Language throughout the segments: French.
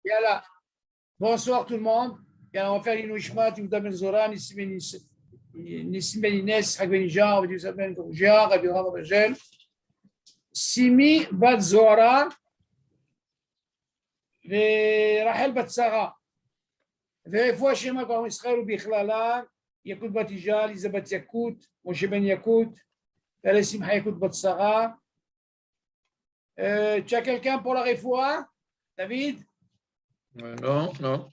Yalla. Bonsoir tout le monde. Yalla, on va faire l'inouïchmat, tu me donnes Zora, Nissim Ben Inès, Hagben Ijar, Rabbi Yusuf Ben Kouja, Rabbi Rama Bajel. Simi Bat Zora, ורחל בת שרה, ורפואה שלמה כל עם ישראל ובכללה, יקות בת יגאל, עליזה בת יקות, משה בן יקות, ואלה שמחה יקות בת שרה. Tu as quelqu'un pour la refoua, David? Non, non.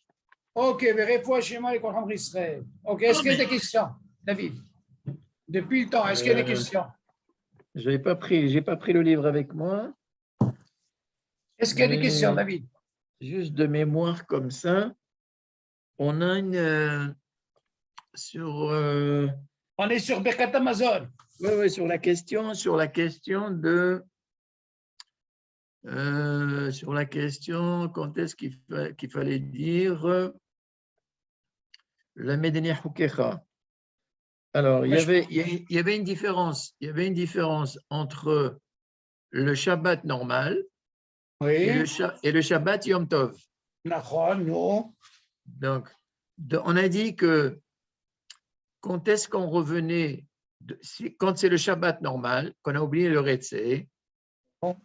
Ok, ורפואה שלמה לכל עם ישראל. Ok, est-ce qu'il y a des questions, David? Depuis le temps, est-ce qu'il y a des questions? J'ai pas pris le livre avec moi. Est-ce qu'il y a des questions, David? Juste de mémoire comme ça, on a une sur. On est sur Birkat Amazon. Oui, sur la question de. Sur la question, quand est-ce qu'il fallait dire la Medenia Hukecha. Alors, il y avait une différence. Il y avait une différence entre le Shabbat normal. Oui. Et le Shabbat Yom Tov. Non. Donc, on a dit que quand est-ce qu'on revenait, quand c'est le Shabbat normal, qu'on a oublié le Retzé,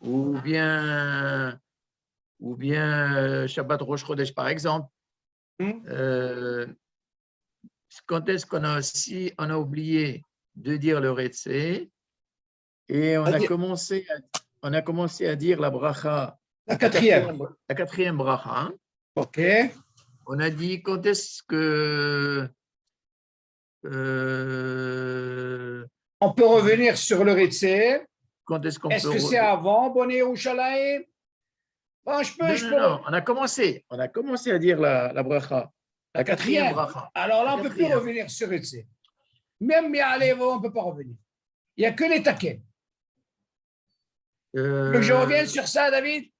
ou bien Shabbat Rosh Chodesh par exemple, quand est-ce qu'on a oublié de dire le Retzé, et on a commencé à dire la bracha. La quatrième bracha. Ok. On a dit quand est-ce que on peut revenir sur le Retzé. Quand est-ce qu'on Est-ce que c'est avant Boné Yerushalayim? Bon, non. On a commencé à dire la bracha. La quatrième bracha. Alors là, on ne peut plus revenir sur Retzé. Même Mi'alevo, on ne peut pas revenir. Il n'y a que les taquets. Que je revienne sur ça, David?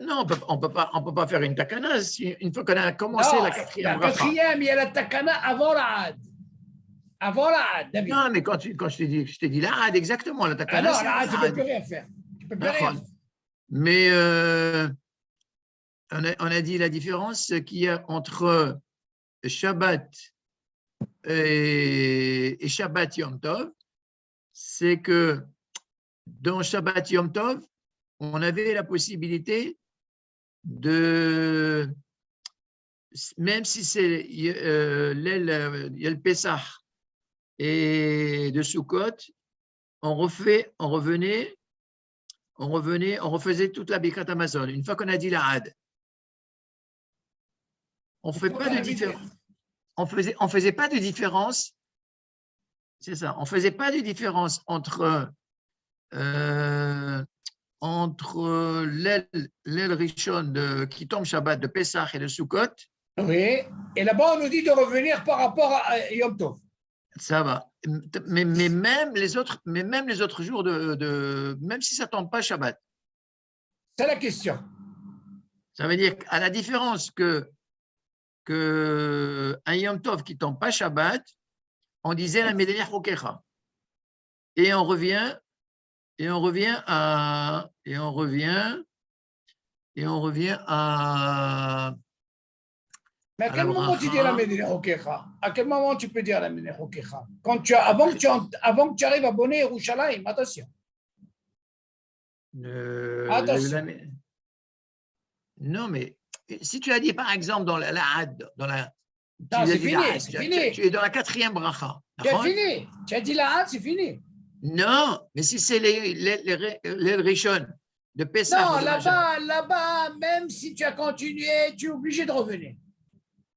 Non, on peut pas faire une takana une fois qu'on a commencé la quatrième bracha. La quatrième, il y a la takana avant la had. Avant la had, David. Non, mais quand je t'ai dit la had, exactement, la takana. Alors, la had, tu ne peux plus rien faire. Mais on a dit la différence qu'il y a entre Shabbat et Shabbat Yom Tov, c'est que dans Shabbat Yom Tov, on avait la possibilité de, même si c'est le Pessah et de Sukkot, on refaisait toute la Birkat Amazon. Une fois qu'on a dit la had, on faisait pas de différence. C'est ça. On faisait pas de différence entre l'aile Rishon qui tombe Shabbat de Pessah et de Sukkot. Oui. Et là-bas, on nous dit de revenir par rapport à Yom Tov. Ça va. Mais même les autres jours même si ça ne tombe pas Shabbat. C'est la question. Ça veut dire qu'à la différence que un Yom Tov qui ne tombe pas Shabbat, on disait la Medenia Chokecha. Et on revient à. Mais à quel moment tu dis la Medenia Chokecha? À quel moment tu peux dire la Medenia Chokecha? Avant que tu arrives à Boné Yerushalayim, attention. Attention. Non, mais si tu as dit par exemple dans la had, non, c'est fini. Tu es dans la quatrième bracha. C'est fini. Tu as dit la had, c'est fini. Non, mais si c'est les Rishon de Pessah. Non, là-bas, même si tu as continué, tu es obligé de revenir.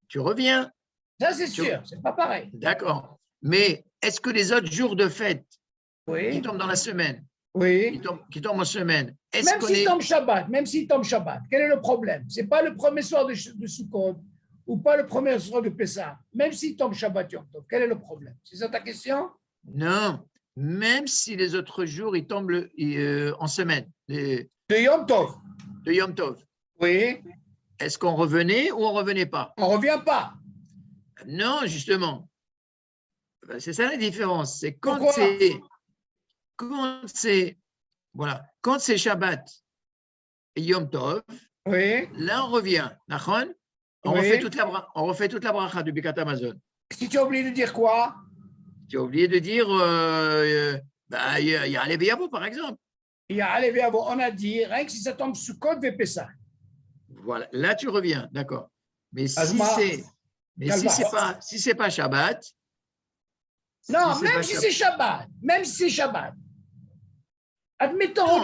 Tu reviens. Ça, c'est sûr, c'est pas pareil. D'accord. Mais est-ce que les autres jours de fête qui tombent dans la semaine, qui tombent en semaine, même s'ils tombent Shabbat, quel est le problème? Ce n'est pas le premier soir de Sukkot ou pas le premier soir de Pessah. Même s'ils tombent Shabbat, quel est le problème? C'est ça ta question? Non. Même si les autres jours, ils tombent en semaine. De Yom Tov. De Yom Tov. Oui. Est-ce qu'on revenait ou on ne revenait pas? On ne revient pas. Non, justement. C'est ça la différence. C'est quand c'est Shabbat et Yom Tov, Oui, Là, on revient. Nachon? On Oui. refait toute la bracha du Birkat Hamazon. si tu as oublié de dire quoi? Tu as oublié de dire, il y a Alev Yavo, par exemple. Il y a Alevé Avo, on a dit, rien que si ça tombe sous code, Pessah. Voilà, là, tu reviens, d'accord. Mais si Azma, c'est si c'est pas Shabbat, Non, c'est même pas si c'est Shabbat, même si c'est Shabbat. Admettons, Non.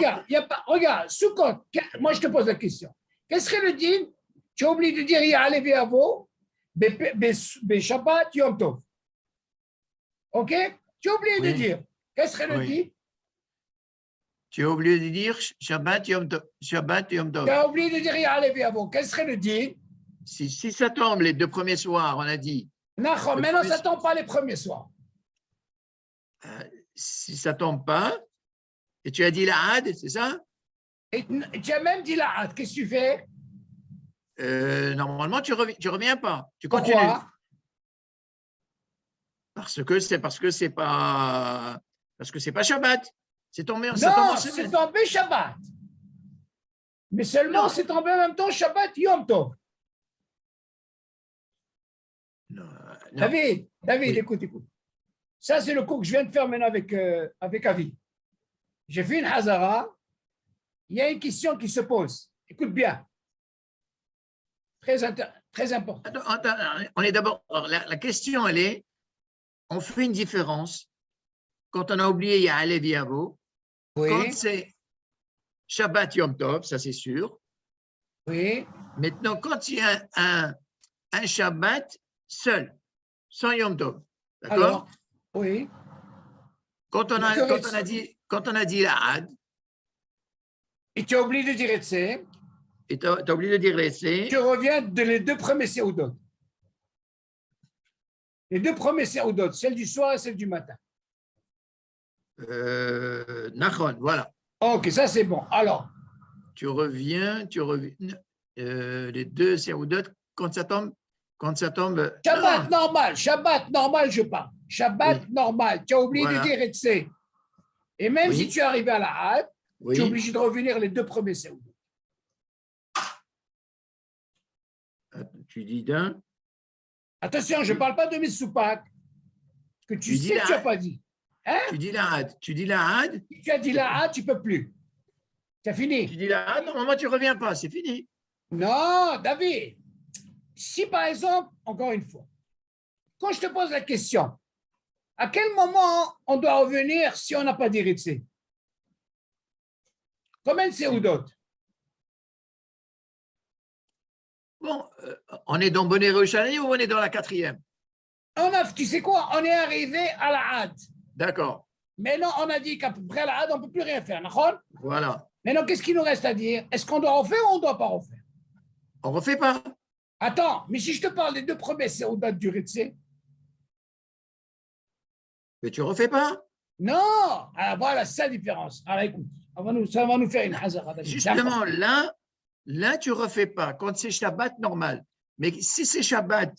regarde, Sukkot, moi je te pose la question. Quel serait le din? Tu as oublié de dire, il y a Alevé Avo, Shabbat, Yom Tov. OK? Tu as oublié de Oui. dire. Quel serait le Oui. din? Tu as oublié de dire Shabbat Yom Tov. Shabbat Yom Tov. Tu as oublié de dire, il y a Alevé Avo. Quel serait le din? Si ça tombe les 2 premiers soirs, on a dit. Nachon, Le maintenant premier- ça ne tombe pas les premiers soirs. Si ça tombe pas, et tu as dit la had, c'est ça? Et tu as même dit la hâte. Qu'est-ce que tu fais? Normalement, tu reviens pas. Tu continues. Pourquoi? Parce que c'est pas Shabbat. C'est tombé. Ça tombe Non, en c'est semaine. tombé Shabbat. Mais seulement Non. c'est tombé en même temps Shabbat Yom Tov. Non. David, Oui. écoute. Ça, c'est le cours que je viens de faire maintenant avec Avi. J'ai fait une Hazara. Il y a une question qui se pose. Écoute bien. Très important. Attends, on est d'abord. La question, elle est, on fait une différence quand on a oublié il y a Alev Yavo. Oui, Quand c'est Shabbat Yom Tov, ça c'est sûr. oui. Maintenant, quand il y a un Shabbat seul, sans Yom Tov, d'accord? Alors, oui. Quand on a dit la had, Et tu as oublié de dire Etsé. et tu as oublié de dire l'essai, Tu reviens de les 2 premiers Seoudot. Les 2 premiers Seoudot, celle du soir et celle du matin. Nachon, voilà. Ok, ça c'est bon. Alors, Tu reviens, les 2 Seoudot, quand ça tombe. Shabbat normal, je parle. Shabbat Oui. normal. Tu as oublié Voilà. de dire Etsé. Et même Oui. si tu es arrivé à la hâte, Oui. tu es obligé de revenir les 2 premiers Seoudot. Tu dis d'un. Attention, je ne parle pas de mes soupacs, que tu Tu dis sais que la tu n'as hâte. pas dit. Hein? Tu dis la had. Tu dis la had. Si tu as dit la hâte, tu ne peux plus. Tu as Tu fini. dis la had. Normalement, tu ne reviens pas. C'est fini. Non, David. Si par exemple, encore une fois, quand je te pose la question, à quel moment on doit revenir si on n'a pas dit Ritse? Combien de Seoudot? Bon, on est dans Bonnet Reuchani ou on est dans la 4e? Tu sais quoi? On est arrivé à la hâte. D'accord. Maintenant, on a dit qu'après la hâte, on ne peut plus rien faire. D'accord? Voilà. Maintenant, qu'est-ce qu'il nous reste à dire? Est-ce qu'on doit refaire ou on ne doit pas refaire? On ne refait pas. Attends, mais si je te parle des 2 premiers Seoudot du Ritse, Mais tu ne refais pas. non! Alors voilà, c'est la différence. Alors écoute, ça va nous faire une hazara. Justement, là, tu ne refais pas quand c'est Shabbat normal. Mais si c'est Shabbat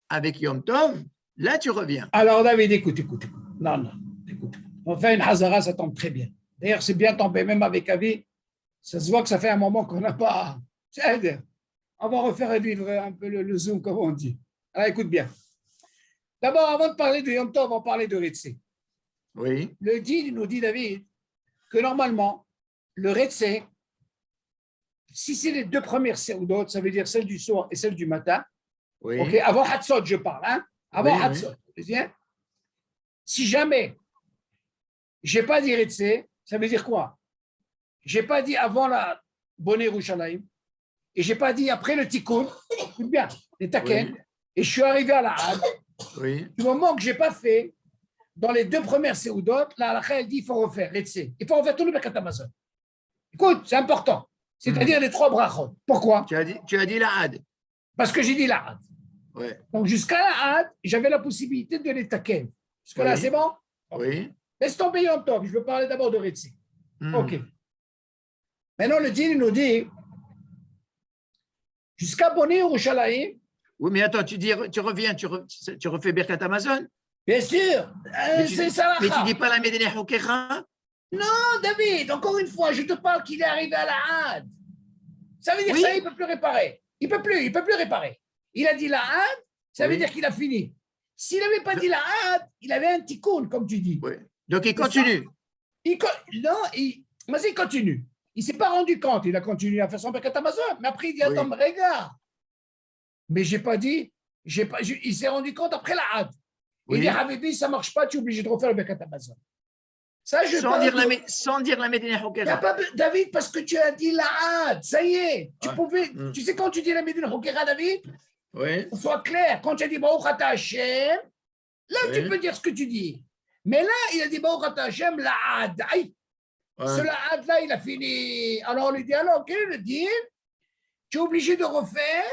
avec Yom Tov, là, tu reviens. Alors David, écoute. Non, écoute. On fait une hazara, ça tombe très bien. D'ailleurs, c'est bien tombé, même avec Avi. Ça se voit que ça fait un moment qu'on n'a pas. On va refaire vivre un peu le Zoom, comme on dit. Alors écoute bien. D'abord, avant de parler de Yom Tov, on va parler de Ritse. Oui. Le dit nous dit, David, que normalement, le Ritse, si c'est les 2 premières Seoudot, ça veut dire celle du soir et celle du matin. Oui. Ok, avant Hatzot, je parle. Hein? Avant Oui, Hatzot. Bien. Si jamais je n'ai pas dit Ritse, ça veut dire quoi? Je n'ai pas dit avant la Bonnet Rouchalaïm et je n'ai pas dit après le Tikkun, bien, les Taken, Oui. et je suis arrivé à la Had. Oui. Du moment que je n'ai pas fait, dans les 2 premières Seoudot, la halakha, elle dit il faut refaire Ritse. Il faut refaire tout le Birkat Hamazon. Écoute, c'est important. C'est-à-dire les 3 brachot. Pourquoi? Tu as dit la had. Parce que j'ai dit la Had. Ouais. Donc jusqu'à la Had, j'avais la possibilité de les Taken. Jusque-là, Oui. c'est bon? Oui. Laisse tomber Yom Tov. Je veux parler d'abord de Ritse. Hmm. OK. Maintenant, le din nous dit jusqu'à Bonnet Rouchalaïm, Oui, mais attends, tu reviens, tu refais Birkat Hamazon. bien sûr, c'est ça Mais tu la dis pas la Medine Hokecha. Non, David, encore une fois, je te parle qu'il est arrivé à la Had. Ça veut dire Oui. ça, il ne peut plus réparer. Il ne peut plus réparer. Il a dit la had, ça veut Oui. dire qu'il a fini. S'il n'avait pas dit la had, il avait un tikkun, comme tu dis. Oui. Donc, il continue. Mais il continue. Il ne s'est pas rendu compte. Il a continué à faire son Birkat Hamazon. Mais après, il dit, attends, regarde. Mais je n'ai pas dit. Il s'est rendu compte après la had. Oui. Il dit, Habibi, ça ne marche pas, tu es obligé de refaire le Birkat Hamazon. Ça, Sans dire la Médina Hokera. David, parce que tu as dit la had, ça y est. Tu sais quand tu dis la Médina Hokera, David? Oui. Sois clair. Quand tu as dit Baruch Ata Hashem, là, tu peux dire ce que tu dis. Mais là, il a dit Baruch Ata Hashem, la had. Aïe. Ce la had là, il a fini. Alors, on lui dit, alors, quel est le deal? Tu es obligé de refaire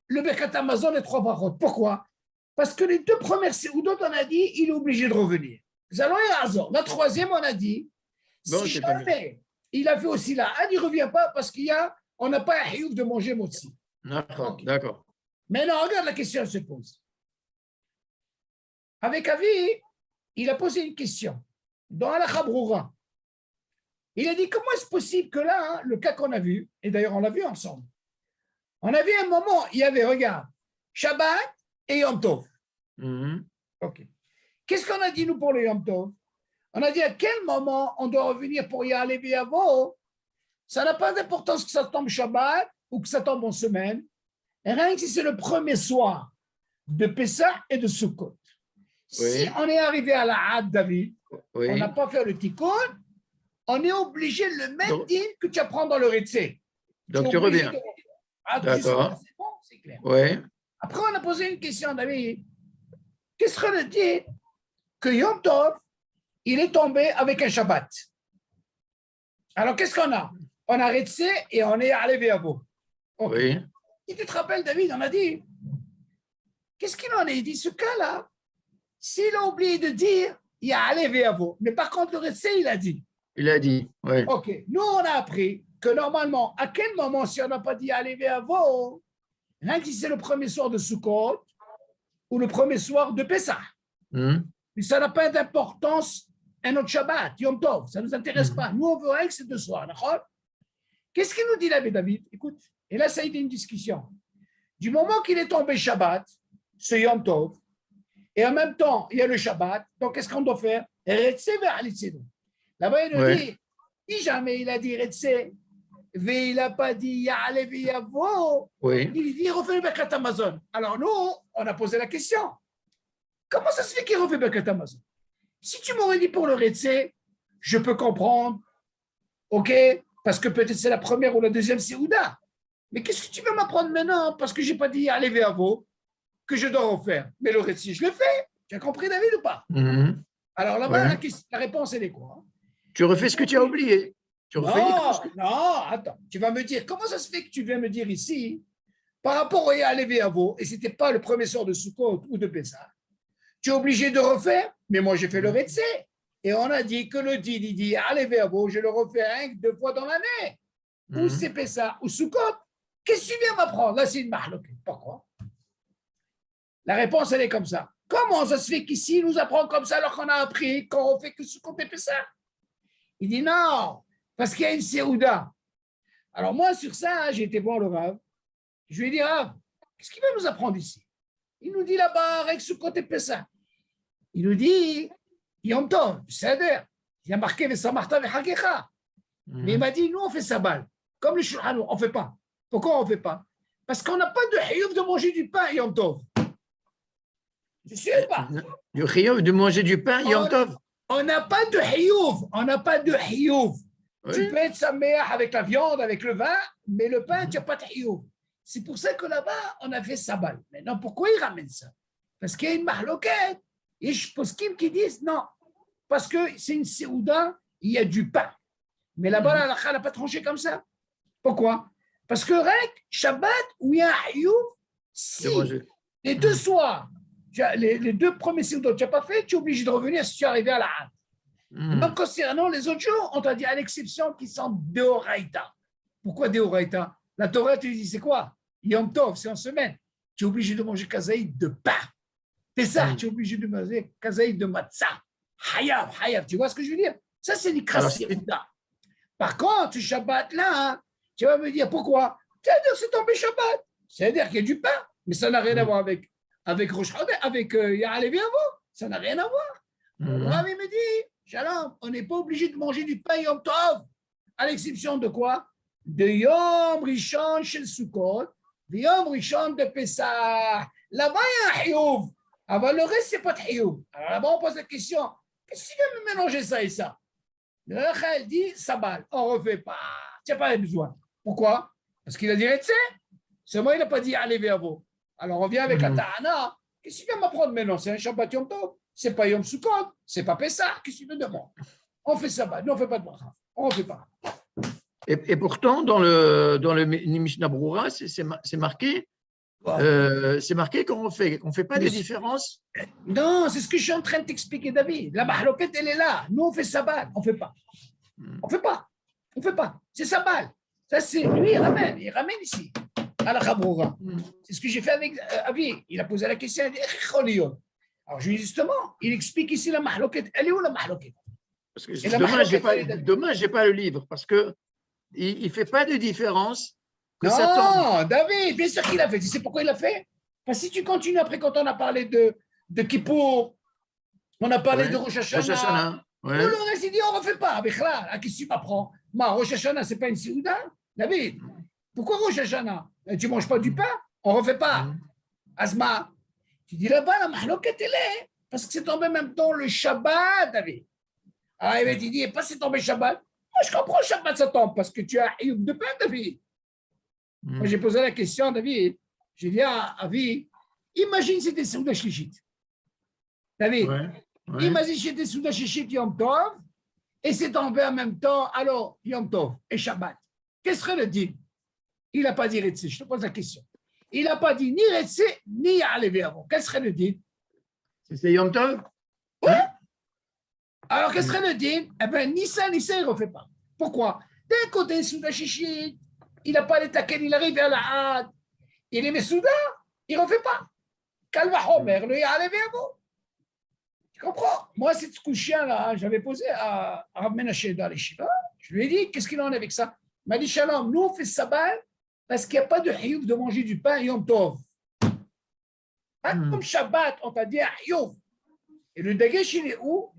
le Birkat Hamazon et 3 brachot. Pourquoi? Parce que les 2 premières séoudotes, on a dit, il est obligé de revenir. La 3e, on a dit, si jamais il a fait aussi la had, il ne revient pas parce on n'a pas un hiouf de manger motzi. D'accord. Maintenant, regarde la question, elle se pose. Avec Avi, il a posé une question dans la Chabroura. Il a dit, comment est-ce possible que là, le cas qu'on a vu, et d'ailleurs on l'a vu ensemble, on a vu un moment, il y avait, regarde, Shabbat et Yom Tov. Ok. Qu'est-ce qu'on a dit, nous, pour le Yom Tov? On a dit à quel moment on doit revenir pour y aller via Avo. Ça n'a pas d'importance que ça tombe Shabbat ou que ça tombe en semaine. Et rien que si c'est le premier soir de Pessah et de Sukkot. Oui. Si on est arrivé à la Had, David, on n'a pas fait le Tikkun, on est obligé de le même deal que tu apprends dans le Ritzé. Donc tu reviens. D'accord. C'est bon, c'est clair. Oui. Après, on a posé une question, David. Qu'est-ce qu'on a dit que Yom Tov, il est tombé avec un Shabbat? Alors, qu'est-ce qu'on a? On a Ritzé et on est arrivé à vous. Okay. Oui. Si tu te rappelles, David, on a dit, qu'est-ce qu'il en est? Il dit, ce cas-là, s'il a oublié de dire, il y a Alevé à vous. Mais par contre, le Ritzé, il a dit. Il a dit, oui. OK. Nous, on a appris que normalement, à quel moment, si on n'a pas dit Alevé à vous, rien que si c'est le premier soir de Sukkot ou le premier soir de Pessah. Mais ça n'a pas d'importance un autre Shabbat, Yom Tov. Ça ne nous intéresse pas. Nous, on veut rien que ces 2 soirs. D'accord? Qu'est-ce qu'il nous dit là, David? Écoute, et là, ça a été une discussion. Du moment qu'il est tombé Shabbat, c'est Yom Tov, et en même temps, il y a le Shabbat, donc qu'est-ce qu'on doit faire? Là-bas, il nous dit, si jamais il a dit Retsé, mais il n'a pas dit Ya'ale Yavo, il dit, il refait le Birkat Hamazon. Alors nous, on a posé la question. Comment ça se fait qu'il refait le Birkat Hamazon? Si tu m'aurais dit pour le Retsé, je peux comprendre, ok, parce que peut-être c'est la première ou la deuxième Séouda. Mais qu'est-ce que tu veux m'apprendre maintenant? Parce que je n'ai pas dit allez vers vous, que je dois refaire. Mais le récit, je le fais. Tu as compris, David, ou pas? Alors là-bas, la réponse, elle est quoi? Tu refais ce que tu as oublié. Non, attends. Tu vas me dire, comment ça se fait que tu viens me dire ici, par rapport à allez vers vous, et ce n'était pas le premier soir de Sukkot ou de Pessah, tu es obligé de refaire? Mais moi, j'ai fait le récit. Et on a dit que le deal, il dit allez vers vous, je le refais 2 fois dans l'année. Ou c'est Pessah ou Sukkot. Qu'est-ce que tu viens m'apprendre? Là, c'est une marloquette. Pourquoi? La réponse, elle est comme ça. Comment ça se fait qu'ici, il nous apprend comme ça alors qu'on a appris qu'on ne fait que Sukkot et Pessah? Il dit non, parce qu'il y a une Séouda. Alors moi, sur ça, j'ai été voir le Rav. Je lui ai dit, Rav, qu'est-ce qu'il va nous apprendre ici? Il nous dit là-bas, avec Sukkot et Pessah. Il nous dit, Yom Tov, c'est-à-dire, il y a marqué Vesamarta Vechagecha. Mais il m'a dit, nous, on fait Sabal. Comme le Shulchan, on ne fait pas. Pourquoi on ne fait pas? Parce qu'on n'a pas de hiyuv de manger du pain, Yom Tov. Tu sais ou pas? Le hiyuv de manger du pain, Yom Tov. On n'a pas de hiyuv. On n'a pas de hiyuv. Tu peux être saméach avec la viande, avec le vin, mais le pain, tu n'as pas de hiyuv. C'est pour ça que là-bas, on a fait Sabal. Maintenant, pourquoi ils ramènent ça? Parce qu'il y a une mahloquette. Et je pense qu'ils disent non. Parce que c'est une séouda, il y a du pain. Mais là-bas, la halakha n'a pas tranché comme ça. Pourquoi? Parce que Shabbat, où il y a un hiyuv, si les 2 soirs, les 2 premiers séoudotes, tu n'as pas fait, tu es obligé de revenir si tu es arrivé à la had. Donc, concernant les autres jours, on t'a dit à l'exception qu'ils sont Deoraita. Pourquoi Deoraita? La Torah, tu dis, c'est quoi? Yom Tov, c'est en semaine. Tu es obligé de manger kazaïd de pain. C'est ça, tu es obligé de manger kazaïd de matzah. Hayav. Tu vois ce que je veux dire? Ça, c'est l'ikra séouda. Par contre, Shabbat, là, Tu vas me dire pourquoi? C'est-à-dire que c'est tombé Shabbat. C'est-à-dire qu'il y a du pain, mais ça n'a rien à voir avec Rosh Chodesh, avec Ya'alevi Avo. Ça n'a rien à voir. Le Rav, il me dit, Shalom, on n'est pas obligé de manger du pain Yom Tov, à l'exception de quoi? De Yom Rishon Shel Sukkot, de Yom Rishon de Pessah. Là-bas, il y a un Hiyuv. Avant le reste, ce n'est pas de Hiyuv. Alors là-bas, on pose la question, qu'est-ce que tu veux me mélanger ça et ça? Le Rachel dit, Sabal, on ne refait pas. Tu n'as pas besoin. Pourquoi? Parce qu'il a dit Retsé. Seulement, il n'a pas dit Allez Avo. Alors, on vient avec la Ta'ana. Qu'est-ce que tu viens m'apprendre maintenant? C'est un Shabbat Yom Tov. Ce n'est pas Yom Sukkot. Ce n'est pas Pessah. Qu'est-ce que tu veux de moi? On fait Sabbat. Nous, on ne fait pas de bracha. On ne fait pas. Et pourtant, dans le Mishnah Brura, c'est marqué. C'est marqué qu'on ne fait pas de différence. Non, c'est ce que je suis en train de t'expliquer, David. La mahloket, elle est là. Nous, on fait Sabbat. On ne fait pas. On ne fait pas. On ne fait pas. C'est Sabbat. Ça, c'est lui, il ramène ici. À la Khabroura. C'est ce que j'ai fait avec Avi. Il a posé la question. Il a dit, alors, je lui dis justement, il explique ici la mahloket. Elle est où la mahloket? Parce que demain, je n'ai pas le livre. Parce qu'il ne fait pas de différence. Non, David, bien sûr qu'il a fait. Tu sais pourquoi il a fait? Parce que si tu continues après, quand on a parlé de Kippour, on a parlé de Rosh Hashanah. Le reste, il dit, on ne refait pas. Qu'est-ce que tu m'apprends? Rosh Hashanah, ce n'est pas une Séouda, David. Pourquoi Rosh Hashanah? Tu ne manges pas du pain? On ne refait pas. Asma, tu dis là-bas, la mahloket, elle est. Parce que c'est tombé en même temps le Shabbat, David. Ah, il dit, pas c'est tombé Shabbat. Moi, je comprends Shabbat, ça tombe parce que tu as un de pain, David. Moi, j'ai posé la question à David. J'ai dit à Avi, imagine si c'était Souda Shlichit. David, imagine si c'était Souda Shlichit Yom Tov et c'est tombé en même temps, alors Yom Tov et Shabbat. Qu'est-ce serait le din? Il n'a pas dit Retsé. Je te pose la question. Il n'a pas dit ni Retsé ni Ya'alevi Avo. Quel serait le din? C'est Yom Tov? Oui. Alors, quel serait le din? Eh bien, ni ça, il ne refait pas. Pourquoi? D'un côté, Souda Shlichit, il n'a pas les taquets, il arrive à la Had. Il est Messouda, il ne refait pas. Kalva Homer, le Ya'alevi Avo. Tu comprends? Moi, cette couchien-là, j'avais posé à Rav Menashe dans les Shiva. Je lui ai dit, qu'est-ce qu'il en est avec ça? Il m'a dit, Shalom, nous, on fait Sabbat parce qu'il n'y a pas de Hiyuv de manger du pain Yom Tov. Comme Shabbat, on t'a dit Hiyuv. Et le Dagesh, il est où?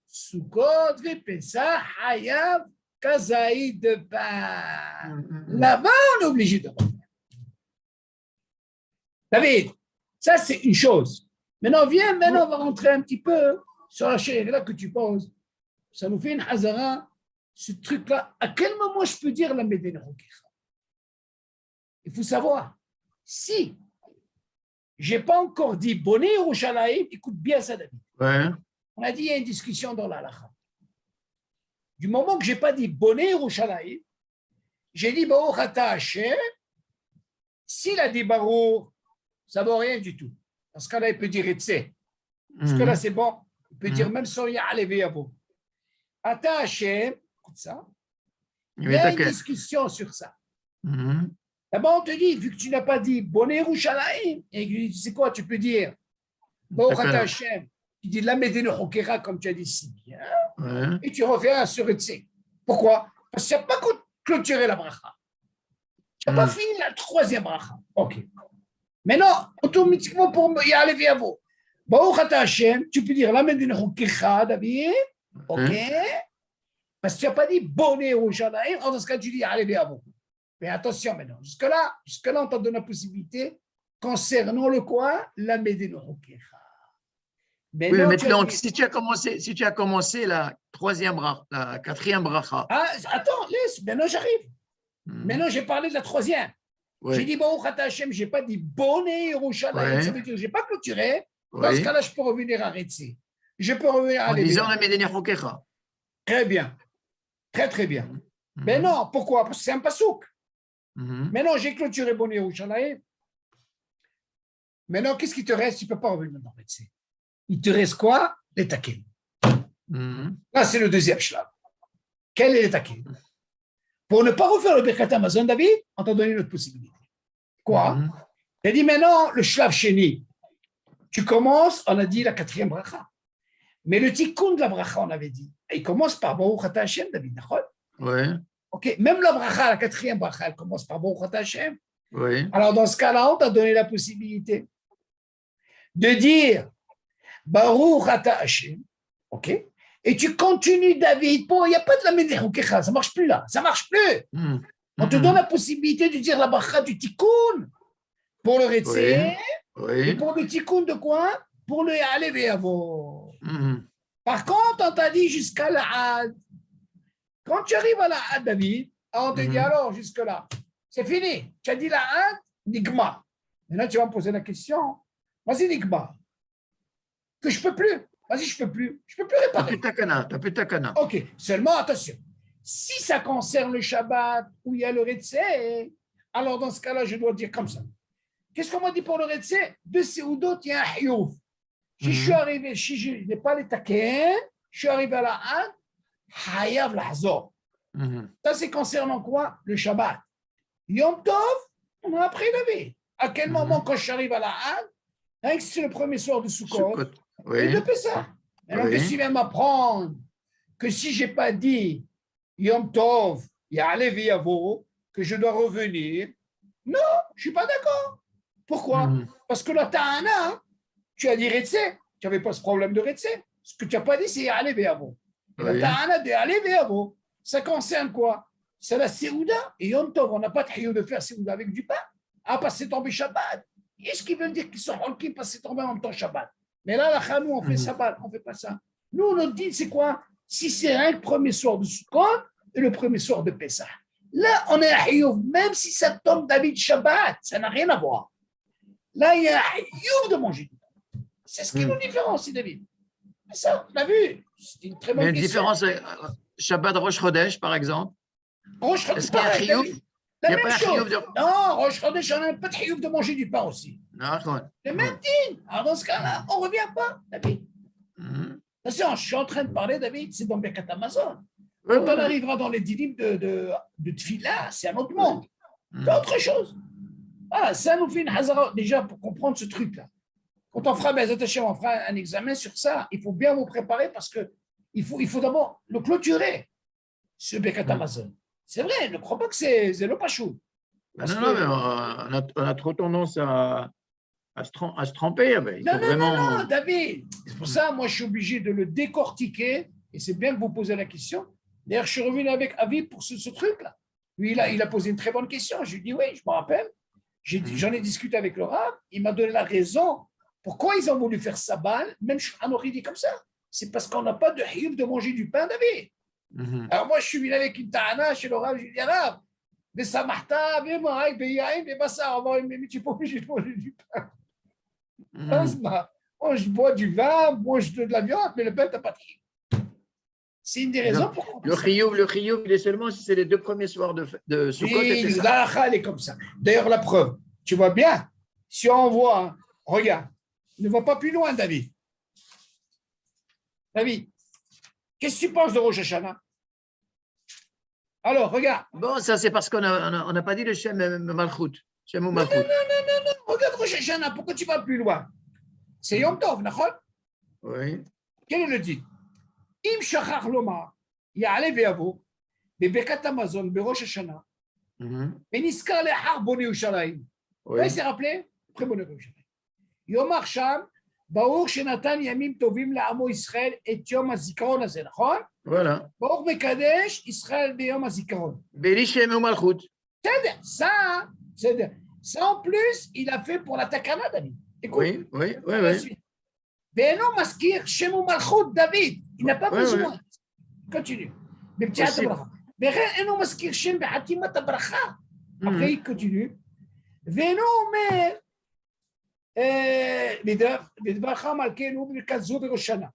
Sukkot, Pesach, Hayav, Kazaï de pain. Là-bas, on est obligé de refaire. David, ça, c'est une chose. Maintenant, on va rentrer un petit peu sur la chérie-là que tu poses. Ça nous fait une hazara, ce truc-là. À quel moment je peux dire la Médine Rokecha? Il faut savoir, si je n'ai pas encore dit Bonne Yerushalayim, écoute bien ça, David. On a dit, il y a une discussion dans la halakha. Du moment que je n'ai pas dit Bonne Yerushalayim, j'ai dit Baruch Ata Hashem. S'il a dit Baruch, ça ne vaut rien du tout. Dans ce cas-là, il peut dire Retsé. Jusque-là, c'est bon. Il peut dire même sans Ya'alevi Avo. Ata Hashem, écoute ça. Il y a une discussion sur ça. D'abord, on te dit, vu que tu n'as pas dit Bonne Yerushalayim, et tu sais quoi, tu peux dire Baruch Ata Hashem. Tu dis la Médine Rokecha, comme tu as dit si bien, et tu refais un sur Retsé. Pourquoi? Parce que tu n'as pas clôturé la bracha. Tu n'as pas fini la troisième bracha. OK. Maintenant, automatiquement, pour Ya'alevi Avo, Baruch Ata Hashem, tu peux dire la Médine Rokecha, David. OK. Parce que tu n'as pas dit Bonne Yerushalayim. Dans ce cas, tu dis Ya'alevi Avo. Mais attention maintenant. Jusque-là, on t'a donné la possibilité concernant le quoi? La Médine Rokecha. Oui, maintenant, si tu as commencé la quatrième bracha. Ah, attends, laisse, maintenant j'arrive. Maintenant, j'ai parlé de la troisième. J'ai dit Baruch Ata Hashem, je n'ai pas dit Bonne Yerushalayim. Ça veut dire que je n'ai pas clôturé. Dans ce cas-là, je peux revenir à Retsé. Je peux revenir à Lévi. En disant la Médine Rokecha. Très bien. Très, très bien. Mais non, pourquoi? Parce que c'est un pasouk. Maintenant, j'ai clôturé Bonne Yerushalayim. Maintenant, qu'est-ce qui te reste? Tu ne peux pas revenir dans Retsé. Il te reste quoi? Les taquets. Là, c'est le deuxième shlab. Quel est les taquets? Pour ne pas refaire le Birkat Hamazon, David, on t'a donné une autre possibilité. Quoi? Tu as dit maintenant, le shlab sheni. Tu commences, on a dit la quatrième bracha. Mais le tikkun de la bracha, on avait dit. Il commence par Baruch Ata Hashem, David. Ouais. Ok, même la bracha, la quatrième bracha, elle commence par Baruch Ata Hashem. Oui. Alors, dans ce cas-là, on t'a donné la possibilité de dire Baruch Ata Hashem. Ok, et tu continues, David. Bon, il n'y a pas de la Ménéroukecha, ça ne marche plus là. Ça ne marche plus. On te donne la possibilité de dire la bracha du tikkun pour le Retsé. Oui. Et pour le tikkun de quoi? Pour le Ya'aleh ve'yavo. Mhm. Par contre, on t'a dit jusqu'à la Had. Quand tu arrives à la Had, David, on te dit alors jusque-là, c'est fini. Tu as dit la Had, Nigma. Maintenant, tu vas me poser la question. Vas-y, Nigma. Que je ne peux plus. Vas-y, je ne peux plus. Je ne peux plus T'as réparer. plus de takana. Ok, seulement attention. Si ça concerne le Shabbat où il y a le Retsé, alors dans ce cas-là, je dois dire comme ça. Qu'est-ce qu'on m'a dit pour le Retsé? De Seudot, il y a un Hiouf. Si je suis arrivé, si je n'ai pas les taquets, je suis arrivé à la Had, Hayav Lahzor. Ça, c'est concernant quoi? Le Shabbat. Yom Tov, on a appris la vie. À quel moment, quand je suis arrivé à la Had, hein, c'est le premier soir de Sukkot, et de Pessah. Alors, qu'est-ce qu'il vient m'apprendre? Que si je n'ai pas dit Yom Tov, Ya'aleh ve'yavo, que je dois revenir, non, je ne suis pas d'accord. Pourquoi? Parce que la Ta'ana, tu as dit Retsé, tu n'avais pas ce problème de Retsé. Ce que tu n'as pas dit, c'est Ya'aleh ve'yavo. La Ta'ana de Ya'aleh ve'yavo, ça concerne quoi? C'est la Seouda. Et Yom Tov, on n'a pas de chiyuv de faire Seouda avec du pain. À passer tomber Shabbat. Est-ce qu'ils veulent dire qu'ils sont holkim passer tomber en même temps Shabbat? Mais là, la Chanou, on fait Shabbat, on ne fait pas ça. Nous, notre dit, c'est quoi? Si c'est un premier soir de Sukkot et le premier soir de Pessah. Là, on est à Hiyuv, même si ça tombe David Shabbat, ça n'a rien à voir. Là, il y a un Hiyuv de manger. C'est ce qui nous différencie, David. Mais ça, on l'a vu. C'est une très bonne question. Il y a une différence, Shabbat Rosh Chodesh, par exemple. Rosh Chodesh, est-ce qu'il y a un Hiyuv? La Il n'y a même pas un chose. Hiyuv de... Non, Rosh Chodesh, on n'a pas de Hiyuv de manger du pain aussi. Non, Le même dîne. Alors, dans ce cas-là, on ne revient pas, David. Attention, je suis en train de parler, David, c'est dans Birkat Amazon. Quand on arrivera dans les dîmes de Tfila, c'est un autre monde. C'est autre chose. Voilà, ça nous fait une hazara déjà pour comprendre ce truc-là. Quand on fera, on fera un examen sur ça, il faut bien vous préparer parce qu'il faut d'abord le clôturer, ce Birkat Amazon. C'est vrai, ne crois pas que c'est le pachou. Non, mais on a trop tendance à se tromper. Non, David. C'est pour ça, moi, je suis obligé de le décortiquer. Et c'est bien que vous posez la question. D'ailleurs, je suis revenu avec Aviv pour ce truc-là. Lui, il a posé une très bonne question. Je lui ai dit, oui, je me rappelle. J'en ai discuté avec le Rav. Il m'a donné la raison. Pourquoi ils ont voulu faire Sabal? Même Shulchan Aruch dit comme ça. C'est parce qu'on n'a pas de hiyuv de manger du pain, David. Alors moi, je suis venu avec une ta'ana chez le Rav. Je lui ai dit, Rav, mais ça marta, mais ça, mais tu n'es pas obligé de manger du pain. Moi, je bois du vin, moi, je de la viande, mais le pain, tu n'as pas de hiyuv. C'est une des raisons pour le chiyuv, il est seulement si c'est les 2 premiers soirs de Sukkot. Oui, la halakha, elle est comme ça. D'ailleurs, la preuve, tu vois bien, si on voit, regarde, ne va pas plus loin, David. David, qu'est-ce que tu penses de Rosh Hashanah? Alors, regarde. Bon, ça, c'est parce qu'on n'a pas dit le Shem Malchut. Shem ou Malchut. Non. Regarde Rosh Hashanah, pourquoi tu vas plus loin? C'est Yom Tov, d'accord? Oui. Quel est le dit? Im shachach lomar, ya'aleh ve'yavo, bebekat Amazon, berosh Hashanah, beniskar lehar bone Yerushalayim. Il s'est rappelé? Après bone Yerushalayim. Yomar sham, baruch shenatan yamim tovim la'amo Israël et yom hazikaron hazeh, נכון? Voilà. Baruch mekadesh Israël beyom hazikaron. Beli Shem ou Malchut. Ça, en plus, il a fait pour la Takana, David. Écoute. Oui. Beno maskir Shem ou Malchut, David. Il n'a pas besoin. Continue. Beno maskir Shem behatimat bracha. Après, il continue. Beno omer בדברך מלכנו בברכת זו בראש שנה.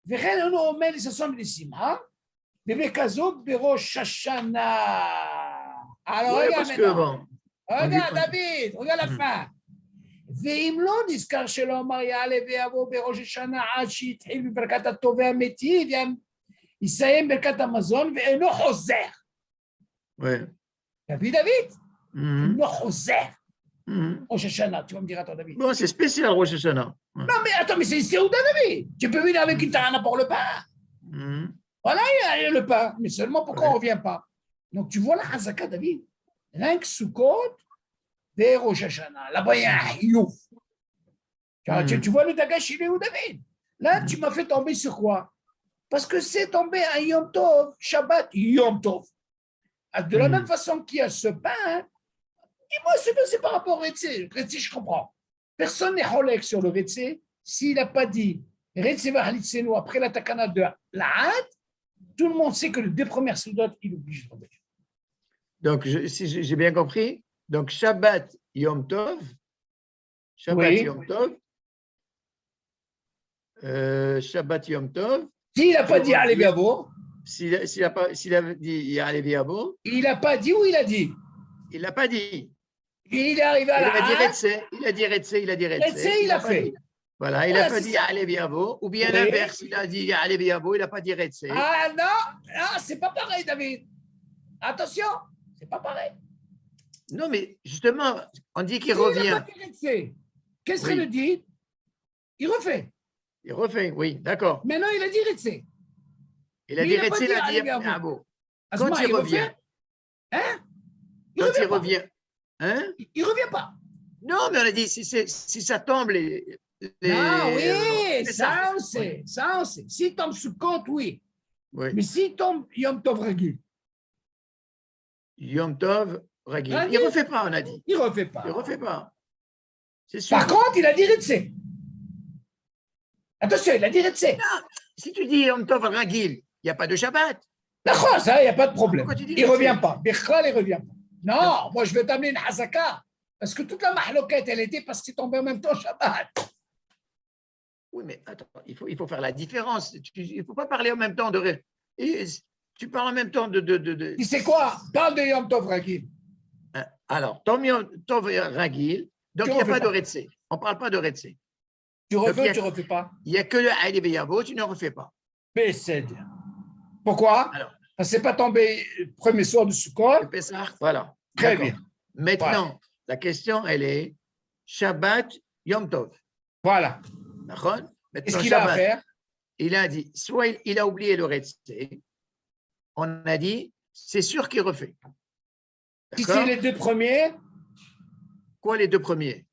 וכן אנו אומר לששון ולשמחה, בברכת זו בראש השנה. Alors, regarde maintenant. Regarde, David, regarde la fin. ואם לא נזכר שלא אמר יעלה ויבוא בראש השנה עד שיתחיל בברכת הטוב והמיטיב, יסיים ברכת המזון ואינו חוזר. David, אינו חוזר. Rosh Hashanah, tu vas me dire, attends, David. Bon, c'est spécial, Rosh Hashanah. Non, mais attends, mais c'est Seouda, David. Tu peux venir avec une ta'ana pour le pain. Voilà, il y a le pain. Mais seulement, pourquoi on ne revient pas? Donc, tu vois la Hazaka, David. Rien que Sukkot, des Rosh Hashanah. Là-bas, il y a un Hiouf. Tu vois le Dagash, il est où, David? Là, tu m'as fait tomber sur quoi? Parce que c'est tombé un Yom Tov, Shabbat, Yom Tov. De la même façon qu'il y a ce pain, dis-moi, c'est par rapport au Retsé. Le Retsé, je comprends. Personne n'est holek sur le Retsé. S'il n'a pas dit Retsé va halitzenu après la takana de l'Aad, tout le monde sait que les deux premières soldats, il oblige de tomber. Donc, si j'ai bien compris, donc Shabbat Yom Tov, Shabbat Oui. Yom Tov, Shabbat Yom Tov. S'il n'a pas dit Allez Biabo, s'il a dit Allez Biabo, il n'a pas dit ou il a dit? Il l'a pas dit. Il est arrivé à la il a dit Retsé, il a dit Retsé, il a fait. Voilà, il n'a pas dit Allez Biabo, ou bien l'inverse, il a dit Allez Biabo, il n'a pas dit Retsé. Ah non, c'est pas pareil, David. Attention, c'est pas pareil. Non, mais justement, on dit qu'il revient. Il n'a pas dit Retsé. Qu'est-ce qu'il dit? Il refait. Il refait, oui, d'accord. Maintenant, il a dit Retsé. Il a dit Retsé, il a dit Biabo. Quand il revient. Hein? Quand il revient. Hein? Il ne revient pas. Non, mais on a dit si ça tombe, Ah oui, ça on sait. Ça on sait. S'il tombe sous compte, oui. Mais s'il tombe Yom Tov Ragil. Yom Tov Ragil. Il ne refait pas, on a dit. Il ne refait pas. Il ne refait pas. C'est sûr. Par contre, il a dit Retsé. Attention, il a dit Retsé. Si tu dis Yom Tov Ragil, il n'y a pas de Shabbat. D'accord, ça, il n'y a pas de problème. Il ne revient pas. Bechral, il ne revient pas. Non, moi, je vais t'amener une Hazaka. Parce que toute la mahloquette, elle était parce qu'il tombait en même temps Shabbat. Oui, mais attends, il faut faire la différence. Il ne faut pas parler en même temps de. Tu parles en même temps de. Tu sais quoi? Parle de Yom Tov Ragil. Alors, Yom Tov Ragil, donc il n'y a pas de Retsé. On ne parle pas de Retsé. Tu refais ou tu ne refais pas? Il n'y a que le Haïli Beyavo, tu ne refais pas. Bécède. Pourquoi? Alors, parce que ce n'est pas tombé le premier soir de Sukkot. Voilà. Très bien. Maintenant, la question, elle est Shabbat Yom Tov. Voilà. D'accord? Qu'est-ce qu'il a à faire? Il a dit, soit il a oublié le Retsé, on a dit, c'est sûr qu'il refait. Si c'est les deux premiers. Quoi, les deux premiers?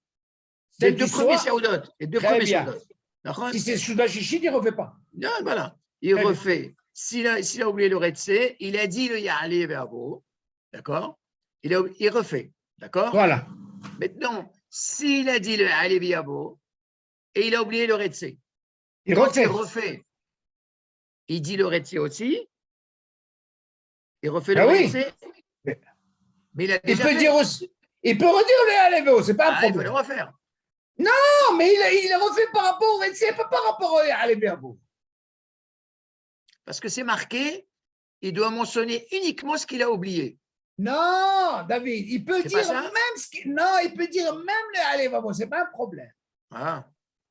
Les deux premiers Saoudot. Les deux premiers Saoudot. Si c'est Souda Shishit, il ne refait pas. Non, voilà. Il refait. S'il a oublié le Retsé, il a dit le Ya'aleh Ve'avo. D'accord? Il refait. D'accord? Voilà. Maintenant, s'il a dit le Ya'aleh Ve'avo et il a oublié le Retsé, il refait. Il dit le Retsé aussi. Il refait le Retsé. Mais il a déjà peut dire aussi. Il peut redire le Ya'aleh Ve'avo, ce n'est pas un problème. Il peut le refaire. Non, mais il a refait par rapport au Retsé, pas par rapport au Ya'aleh Ve'avo. Parce que c'est marqué, il doit mentionner uniquement ce qu'il a oublié. Non, David, il peut dire même ce qu'il. Non, il peut dire même le Ya'aleh Ve'avo, ce n'est pas un problème.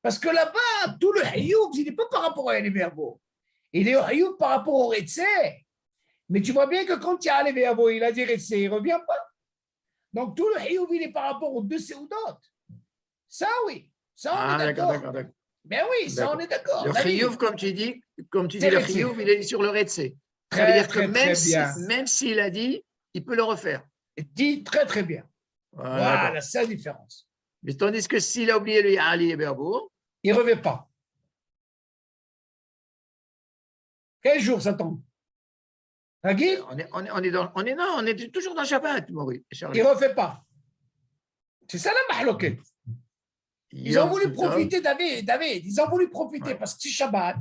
Parce que là-bas, tout le Hayoub, il n'est pas par rapport au Ya'aleh Ve'avo. Il est au Hayoub par rapport au Retsé. Mais tu vois bien que quand il y a Ya'aleh Ve'avo, il a dit Retsé, il ne revient pas. Donc tout le Hayoub, il est par rapport aux deux Seudot. Ça, oui. Ça, on est d'accord. Ben oui, ça, on est d'accord. Le Chiyuv, comme tu dis, le Chiyuv, il est sur le Retsé. Ça veut dire que même s'il a dit, il peut le refaire. Il dit très bien. Voilà, c'est la différence. Mais tandis que s'il a oublié le Ya'aleh Ve'avo, il ne revient pas. Quel jour ça tombe? Ragil? On est toujours dans Shabbat, Maurice. Il ne refait pas. C'est ça la mahloquette. Ils ont voulu profiter, David, ils ont voulu profiter parce que c'est Shabbat,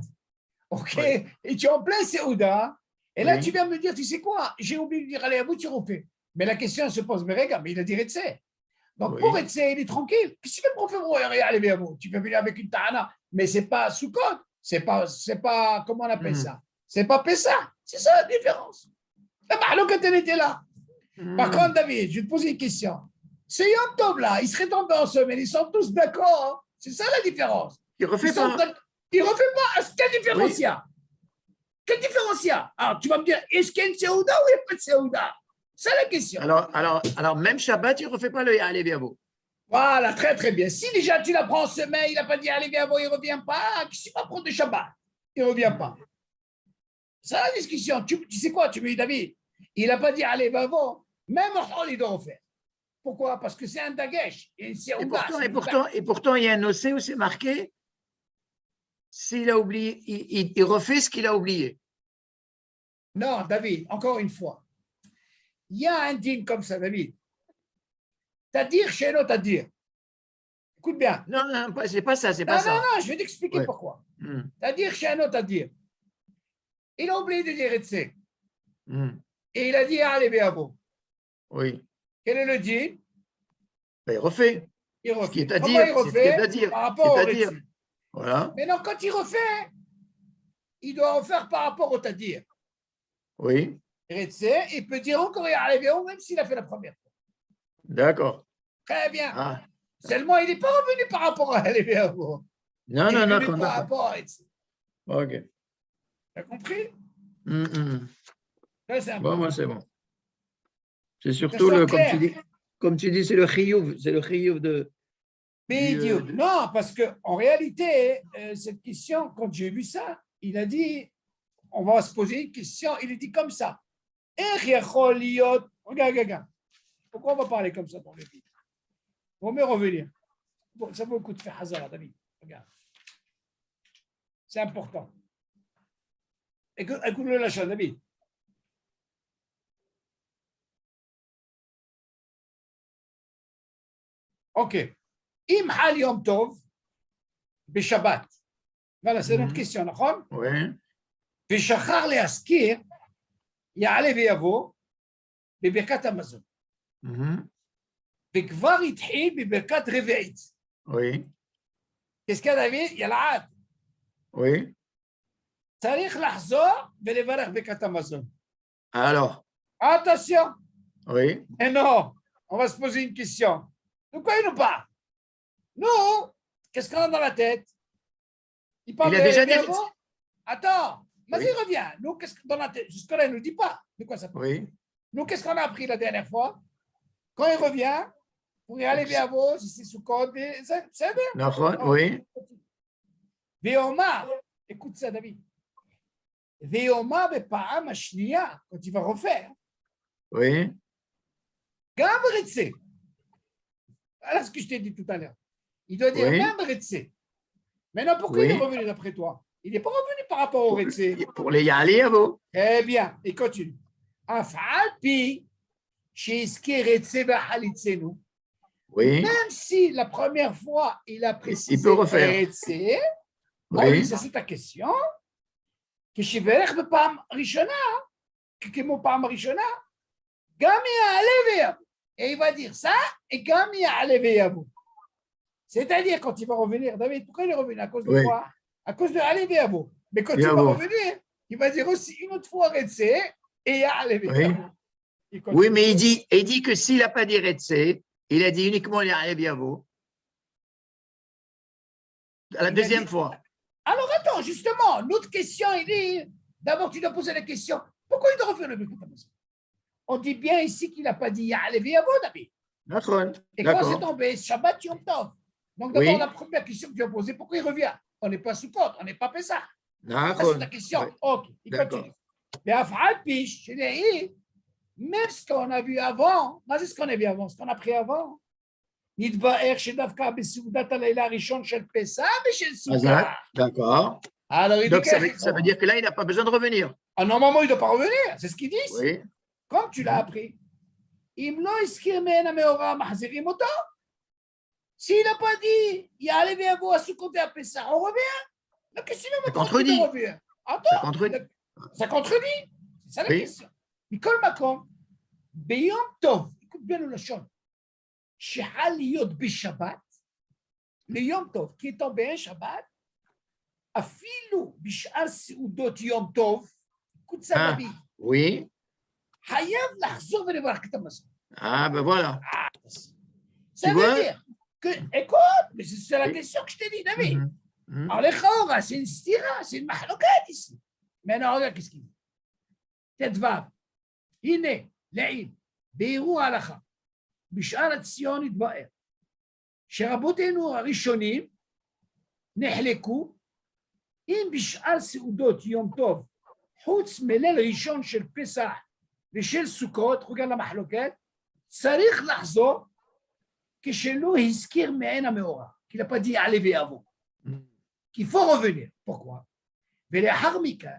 ok, et tu es en plein Seouda, et là tu viens me dire, tu sais quoi, j'ai oublié de dire, allez, à vous, tu refais. Mais la question se pose, mais regarde, mais il a dit Retsé. Donc pour Retsé, il est tranquille. Qu'est-ce que tu fais pour faire allez, à vous? Tu peux venir avec une Tahana, mais ce n'est pas Sukkot, c'est pas, comment on appelle ça? C'est pas Pessah, c'est ça la différence. La mahloquette, elle était là. Par contre, David, je vais te poser une question. Ce Yom Tov là, ils seraient tombés en semaine, ils sont tous d'accord. Hein. C'est ça la différence. Il ne refait pas. Il ne refait pas. Quelle différence il y a? Quelle différence il y a? Alors, tu vas me dire, est-ce qu'il y a une Seouda ou il n'y a pas de Seouda? C'est la question. Alors, même Shabbat, il ne refait pas le Ya'aleh Ve'avo. Voilà, très bien. Si déjà tu l'apprends en semaine, il n'a pas dit Ya'aleh Ve'avo, il ne revient pas. Qu'est-ce qu'il va prendre de Shabbat? Il ne revient pas. C'est la discussion. Tu sais quoi? Tu me dis, David, Il n'a pas dit allez, avant. Même on il doit refaire. Pourquoi? Parce que c'est un dagesh. Et pourtant, il y a un OC où c'est marqué s'il a oublié, il refait ce qu'il a oublié. Non, David, encore une fois. Il y a un dîme comme ça, David. T'as-dire chez l'autre, t'as-dire. Écoute bien. Non, c'est pas ça, c'est pas ça. Non, je vais t'expliquer pourquoi. T'as-dire chez un autre, t'as-dire. Il a oublié de dire Etse. Et il a dit allez, Béabo. Oui. Quel est le dit? Il refait. Il refait. Ce qui est à Comment dire, il refait? à dire. Par rapport au dire. Voilà. Mais non, quand il refait, il doit refaire par rapport au Tadir. Oui. Retse, il peut dire encore Béabo, même s'il a fait la première fois. D'accord. Très bien. Seulement, il n'est pas revenu par rapport à Béabo. Non, il est non, revenu par rapport à Retse. Ok. T'as compris? Ça, bon, moi, c'est bon. C'est surtout le, comme tu dis, c'est le chiyuv de. Non, parce qu'en réalité, cette question, quand j'ai vu ça, il a dit, on va se poser une question, il a dit comme ça. Regarde. Pourquoi on va parler comme ça pour le dire? On va me revenir. Bon, ça vaut le coup de faire hasard, David. Regarde. C'est important. Écoute-le la chose, David. Ok. Im hal yom tov b'Shabbat. Voilà, c'est notre question, נכון? Oui. ושכח להזכיר, יעלה ויבוא בברכת המזון. וכבר התחיל בברכת רביעית. Oui. Qu'est-ce qu'il y a, David? ילעד. Oui. צריך לחזור ולברך ברכת המזון. Alors. Attention. Oui. Et non, on va se poser une question. De quoi il nous parle? Nous, qu'est-ce qu'on a dans la tête? Il parle a déjà dit. Attends, vas-y, reviens. Nous, qu'est-ce que dans la tête? Jusque-là, il ne nous dit pas de quoi ça parle. Oui. Nous, qu'est-ce qu'on a appris la dernière fois? Quand il revient, pour y aller bien vous, si c'est sous code, c'est bien. Oui. Véoma, écoute ça, David. Véoma, בפעם השנייה, quand il va refaire. Oui. גם רצה. Voilà ce que je t'ai dit tout à l'heure. Il doit dire même Retse. Maintenant, pourquoi il est revenu d'après toi? Il n'est pas revenu par rapport au Retse. Pour les Yali, à vous. Eh bien, il continue. Afal pi, shiski Retse b'halitzenu. Oui. Même si la première fois, il a précisé il peut refaire. Retse, oui. Ça c'est ta question. Kishiverech b'pam rishona, kikemo pam rishona, gam ya'ale. Et il va dire ça, et comme il y a Alevéabou. C'est-à-dire, quand il va revenir, David, pourquoi il est revenu? À cause de quoi? À cause de Alevéabou. Mais quand il va revenir, il va dire aussi une autre fois Retse et il y a Alevéabou. Oui, mais il dit que s'il n'a pas dit Retse, il a dit uniquement il y a Alevéabou. À la deuxième fois. Alors attends, justement, notre question, il est. D'abord, tu dois poser la question pourquoi il doit refaire le Birkat Hamazon? On dit bien ici qu'il n'a pas dit Ya'alevi Avo, David. Et quand c'est tombé, Shabbat Yom Tov. Donc d'abord, la première question que tu as posée, pourquoi il revient? On n'est pas sous compte, on n'est pas Pessah. C'est ta question. Ok, il continue. Mais Af'al Pish, même ce qu'on a vu avant, c'est ce qu'on a vu avant, ce qu'on a pris avant. Nidba'er Shedavka Besoudat Alayla Rishon Shel Pessah Beshel Sukkah. D'accord. Donc ça veut dire que là, il n'a pas besoin de revenir. Ah, normalement, il ne doit pas revenir. C'est ce qu'ils disent. Oui. Comme tu l'as appris. S'il n'a pas dit, il y a allé bien vous à sous compter à Pessah, on revient. Donc, qu'est-ce que tu revient? Attends, ça contredit. C'est ça la question. Mikol Makom, Beyom Tov, écoute bien le lachon, Shehal Yod Bishabbat, le Yom Tov qui est tombé un Shabbat, Afilu Bishar Seudot Yom Tov, écoute ça, David. Oui. Hayav lahzor velevaraket hamazon. Ah, ben voilà. Ça veut dire que, écoute, mais c'est la question que je t'ai dit, David. Alors, les Chaora, c'est une stira, c'est une mahlokat ici. Maintenant, regarde qu'est-ce qu'il dit. Tetvav, Hine, Le'il, Beiru halacha, Bishar Tzion yitba'er, שרבותינו הראשונים נחלקו, אם בשאר סעודות יום טוב, חוץ מליל ראשון של פסח, ושל סוכות, regarde la מחלוקת, צריך לחזור כשלא הזכיר מעין המאורע, qu'il n'a pas dit allez ויבוא, qu'il faut revenir. Pourquoi? ולאחר מכן,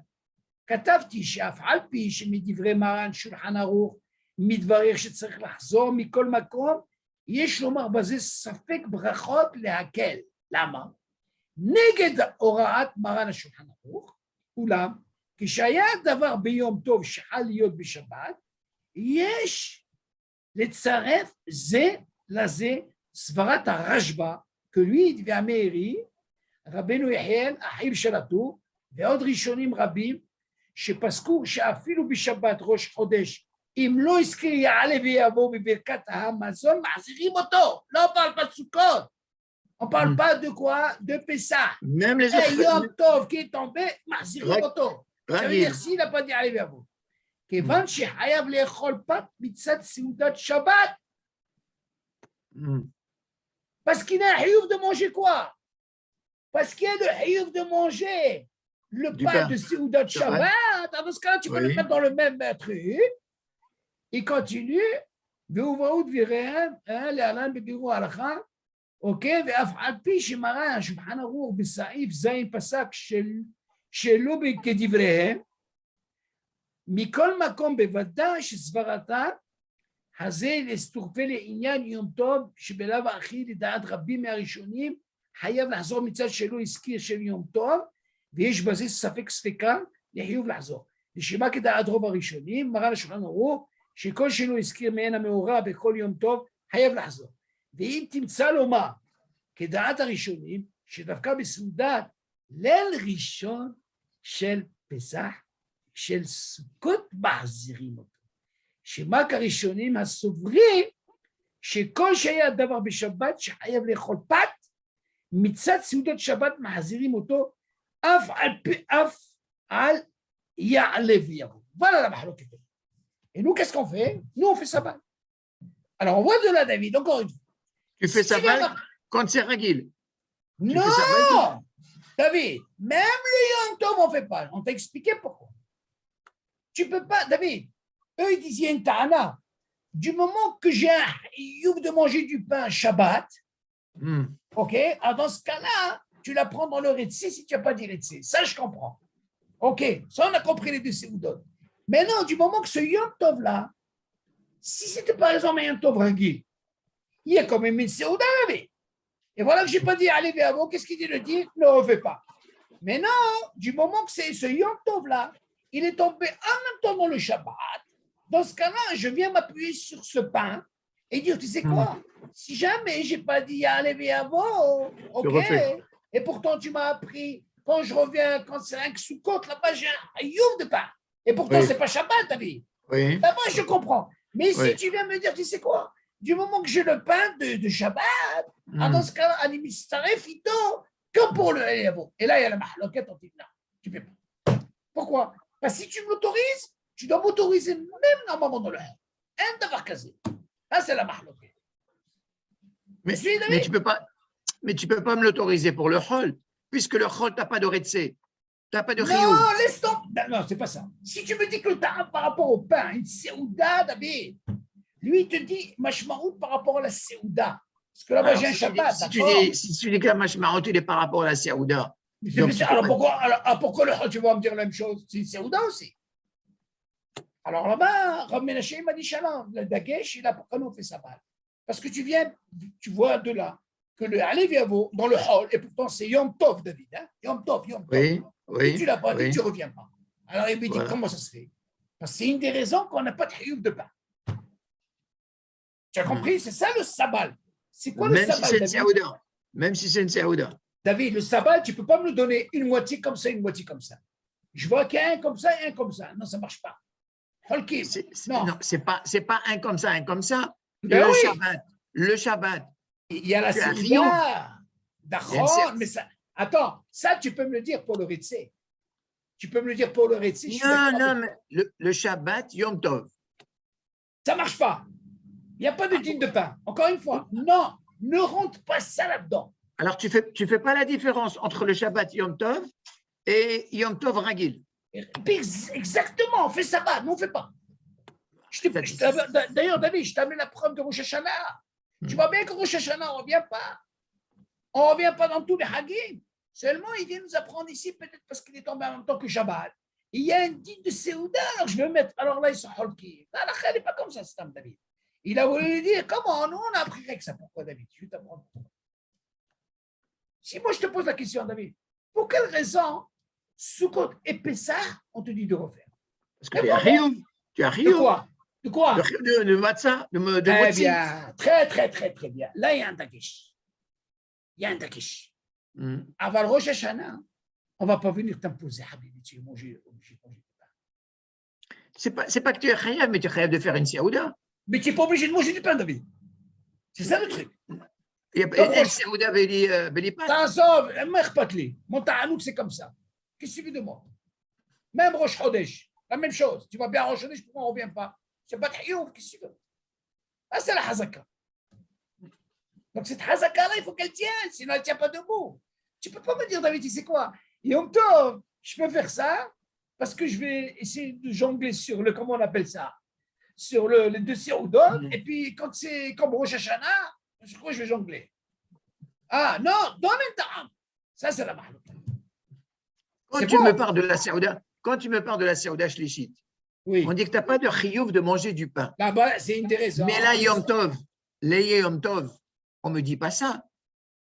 כתבתי שאף על פי שמדברי מרן שולחן ערוך, מתברר שצריך לחזור מכל מקום, יש לומר בזה ספק ברכות להקל. למה? נגד הוראת מרן השולחן ערוך, אולם כשהיה הדבר ביום טוב שחל להיות בשבת, יש לצרף זה לזה סברת הרשב"א, כלואיד והמאירי, רבנו יחיאל, אחיו של הטור, ועוד ראשונים רבים, שפסקו שאפילו בשבת ראש חודש, אם לא הזכיר יעלה ויבוא בברכת המזון, מחזירים אותו, לא parle pas de סוכות. On parle pas de quoi? De Pessah. Même les Et Yom autres. Tov qui est tombé, מחזירים אותו. Ça veut dire s'il n'a pas dit יעלה ויבוא. כיוון שחייב לאכול פת מצד סעודת שבת, parce qu'il a le de manger quoi? Parce qu'il y a le hiouf de manger le pain de Seudat Shabbat. Dans ce cas-là, tu peux le mettre dans le même truc. Il continue. והובאות ויראם, להלן בבירור ההלכה, אוקיי? ואף על פי שמרן שולחן ערוך בסעיף זין פסק שלא כדבריהם, מכל מקום בוודאי שסברתה, הזה לסתורפה לעניין יום טוב, שבלאו הכי לדעת רבים מהראשונים, חייב לחזור מצד שלא הזכיר של יום טוב, ויש בזה ספק ספקה לחיוב לחזור. לשמה כדעת רוב הראשונים, מרן השולחן ערוך, שכל שלא הזכיר מעין המאורע בכל יום טוב, חייב לחזור. ואם תמצא לומר, כדעת הראשונים, שדווקא בסעודת ליל ראשון של פסח, של סוכות מחזירים אותו. שמה כראשונים הסוברים, שכל שהיה דבר בשבת שחייב לאכול פת, מצד סעודת שבת מחזירים אותו, אף על יעלה ויבוא. voilà la מחלוקת. Et nous, qu'est-ce qu'on fait? Nous, on fait sabbat. Alors, on voit de là, David, encore une fois. Tu fais sabbat quand c'est ragil. Non, David, même le Yom Tov, on ne fait pas. On t'a expliqué pourquoi. Tu peux pas, David, eux, ils disaient une ta'ana. Du moment que j'ai un youk de manger du pain Shabbat, ok, alors dans ce cas-là, tu la prends dans le Retsi si tu n'as pas dit Retsi. Ça, je comprends. Ok, ça, on a compris les deux séoudotes. Mais non, du moment que ce Yom Tov là, si c'était par exemple un Yom Tov rangui, il y a quand même une séouda. Et voilà que je n'ai pas dit allez vers vous, qu'est-ce qu'il dit de dire? Non, on ne fait pas. Mais non, du moment que c'est ce Yom Tov là, il est tombé en même temps dans le Shabbat. Dans ce cas-là, je viens m'appuyer sur ce pain et dire, tu sais quoi, si jamais je n'ai pas dit allez vers vous, ok, et pourtant tu m'as appris, quand je reviens, quand c'est un Sukkot, là-bas j'ai un youf de pain. Et pourtant, ce n'est pas Shabbat, ta vie. Oui. Là-bas, je comprends. Mais si tu viens me dire, tu sais quoi, du moment que j'ai le pain de Shabbat, dans ce cas-là, Animistaref, Fito, que pour le Eléavo. Et là, il y a la mahloquette, on dit non, tu ne fais pas. Pourquoi? Parce que si tu m'autorises, tu dois m'autoriser même normalement dans le Hel. Un d'avoir casé. Là, c'est la mahloquette. Mais tu peux pas me l'autoriser pour le Hol, puisque le Hol, tu n'as pas de Retsé. Tu n'as pas de Rio. Non, laisse tomber. Non, c'est pas ça. Si tu me dis que le ta'am par rapport au pain, une séouda, David, lui, il te dit mashmaout par rapport à la séouda. Parce que là-bas, j'ai un Shabbat. Si tu dis que la mashmaout, il est par rapport à la séouda. Alors pourquoi tu vas me dire la même chose? C'est une séouda aussi. Alors là-bas, Rav Menachem m'a dit Shalom, le Dagesh, il a pourquoi nous on fait sabbat? Parce que tu vois de là que le Allez Viavo dans le hall, et pourtant c'est Yom Tov, David. Hein? Yom Tov. Oui. Et tu ne l'as pas dit, tu ne reviens pas. Alors il me dit comment ça se fait? Parce que c'est une des raisons qu'on n'a pas de hiouf de pain. Tu as compris? C'est ça le sabbat. C'est quoi le sabbat? Même si c'est une séouda. David, le sabbat, tu ne peux pas me le donner une moitié comme ça, une moitié comme ça. Je vois qu'il y a un comme ça et un comme ça. Non, ça ne marche pas. Non, c'est pas un comme ça, un comme ça. Ben Le Shabbat. Il y a la séouda. D'accord, mais ça. Attends, ça, tu peux me le dire pour le Ritzi. Tu peux me le dire pour le Ritzi. Non, mais le Shabbat, Yom Tov. Ça ne marche pas. Il n'y a pas de dîne de pain. Encore une fois, non, ne rentre pas ça là-dedans. Alors, tu fais pas la différence entre le Shabbat Yom Tov et Yom Tov Ragil. Exactement, on fait sabbat, nous on ne fait pas. D'ailleurs, David, je t'amène la preuve de Rosh Hashanah. Tu vois bien que Rosh Hashanah, on ne revient pas. On ne revient pas dans tous les Hagim. Seulement, il vient nous apprendre ici, peut-être parce qu'il est tombé en même temps que Shabbat. Il y a un dit de Séouda, alors je vais mettre. Alors là, ils sont holki. La khal n'est pas comme ça, c'est David. Il a voulu lui dire comment nous, on a appris avec ça. Pourquoi, David? Je vais t'apprendre. Si moi, je te pose la question, David, pour quelle raison, Sukkot et Pessah, on te dit de refaire? Parce que tu as Riyuv. Tu as De Riyuv. quoi? De quoi? De matzah. De Très motzi. bien. Très, très, très, très bien. Là, il y a un takish. Il y a un takish. Avant le Rosh Hashanah, on ne va pas venir t'imposer, Habibi, tu es obligé de manger. C'est pas que tu es chayav, mais tu es chayav de faire une Séouda. Mais tu n'es pas obligé de manger du pain, David. C'est ça le truc. Et Séouda, Bélipat. T'azov, Merpatli. Mon ta'anouk, c'est comme ça. Qu'est-ce que tu veux de moi? Même Rosh Chodesh, la même chose. Tu vas bien à Rosh Chodesh, pourquoi on ne revient pas? C'est pas de Hiouf, qu'est-ce que tu veux? Ah, c'est la Hazaka. Donc cette Hazaka-là, il faut qu'elle tienne, sinon elle ne tient pas debout. Tu ne peux pas me dire, David, tu sais quoi? Yom Tov, je peux faire ça parce que je vais essayer de jongler sur le, comment on appelle ça? Sur les deux Séoudot, et puis quand c'est comme Rosh Hashanah, je crois que je vais jongler. Ah, non, donne un ta'am. Ça, c'est la mahlouk. Quand tu me parles de la Séouda Shlichit, oui. On dit que tu n'as pas de chiyuv de manger du pain. Là-bas, c'est une des raisons. Mais là, Yom Tov, Yom Tov, on ne me dit pas ça.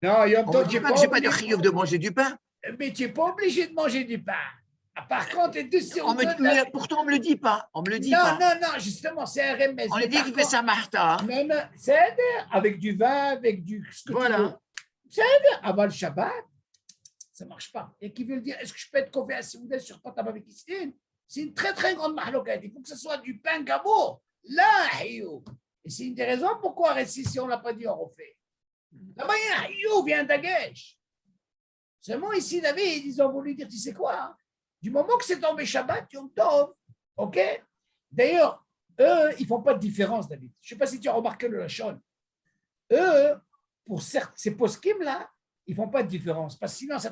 Non, Yom Tov, je n'ai pas de chiyuv de manger du pain. Mais tu n'es pas obligé de manger du pain. Par contre, les deux mais pourtant, on ne me le dit pas. On me le dit pas. Non, justement, c'est un remède. On dit qu'il fait sa marta. Non, c'est avec du vin, avec du. Voilà. C'est avant le Shabbat, ça ne marche pas. Et qui veut dire, est-ce que je peux être convaincu à Séouda sur Patam avec Istin? C'est une très, très grande mahloquette. Il faut que ce soit du pain gabo. Là, Hiyou. Et c'est une des raisons pourquoi, si on ne l'a pas dit, on refait. Là-bas, il y a un Hiyou, vient d'Agesh. Seulement ici, David, ils ont voulu dire, tu sais quoi, hein? Du moment que c'est tombé Shabbat, Yom Tov, ok? D'ailleurs, eux, ils ne font pas de différence, David. Je ne sais pas si tu as remarqué le Lachon. Eux, pour ces poskim-là, ils ne font pas de différence, parce que sinon, ça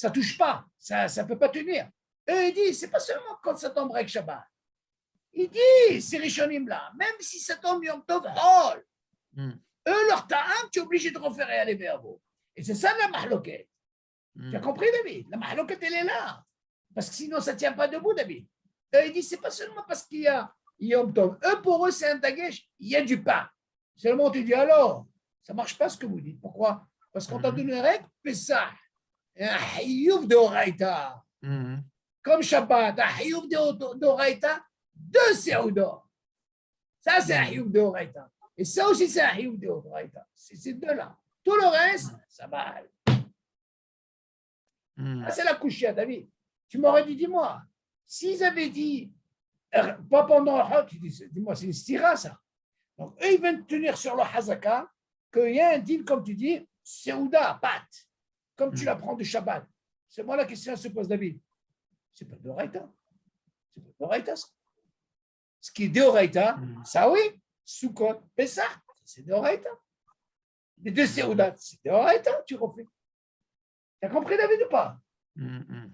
touche pas, ça ne peut pas tenir. Eux, ils disent, ce n'est pas seulement quand ça tombe avec Shabbat. Ils disent, ces Rishonim-là, même si ça tombe Yom Tov, eux, leur ta'am, tu es obligé de refaire à les verbaux. Et c'est ça la mahloquette. Tu as compris, David? La mahloquette, elle est là. Parce que sinon, ça ne tient pas debout, David. Eux, ils disent, ce n'est pas seulement parce qu'il y a Yom Tov. Eux, pour eux, c'est un dagesh, il y a du pain. Seulement, tu dis, alors, ça ne marche pas ce que vous dites. Pourquoi? Parce qu'on t'a donné une règle, Pessah, un hiyuv de Horaïta. Comme Shabbat, un hiyuv de Horaïta, deux Séoudor. Ça, c'est un hiyuv de Horaïta. Et ça aussi, c'est un hiyuv de Horaïta. C'est ces deux-là. Tout le reste, ça va. Ça, c'est la couchia, David. Tu m'aurais dit, dis-moi, s'ils avaient dit, pas pendant le Hajj, tu dis, dis-moi, c'est une stira, ça. Donc, eux, ils viennent tenir sur le Hazaka, qu'il y a un deal, comme tu dis, Séouda, pat, comme tu l'apprends du Shabbat. C'est moi la question se pose, David. C'est pas de Horaïta. C'est pas de Horaïta, ça. Ce qui est de Horaïta, ça oui, Sukkot, Pessah, c'est de Horaïta. Les deux Séouda, c'est de Horaïta, tu refais. Tu as compris, David, ou pas?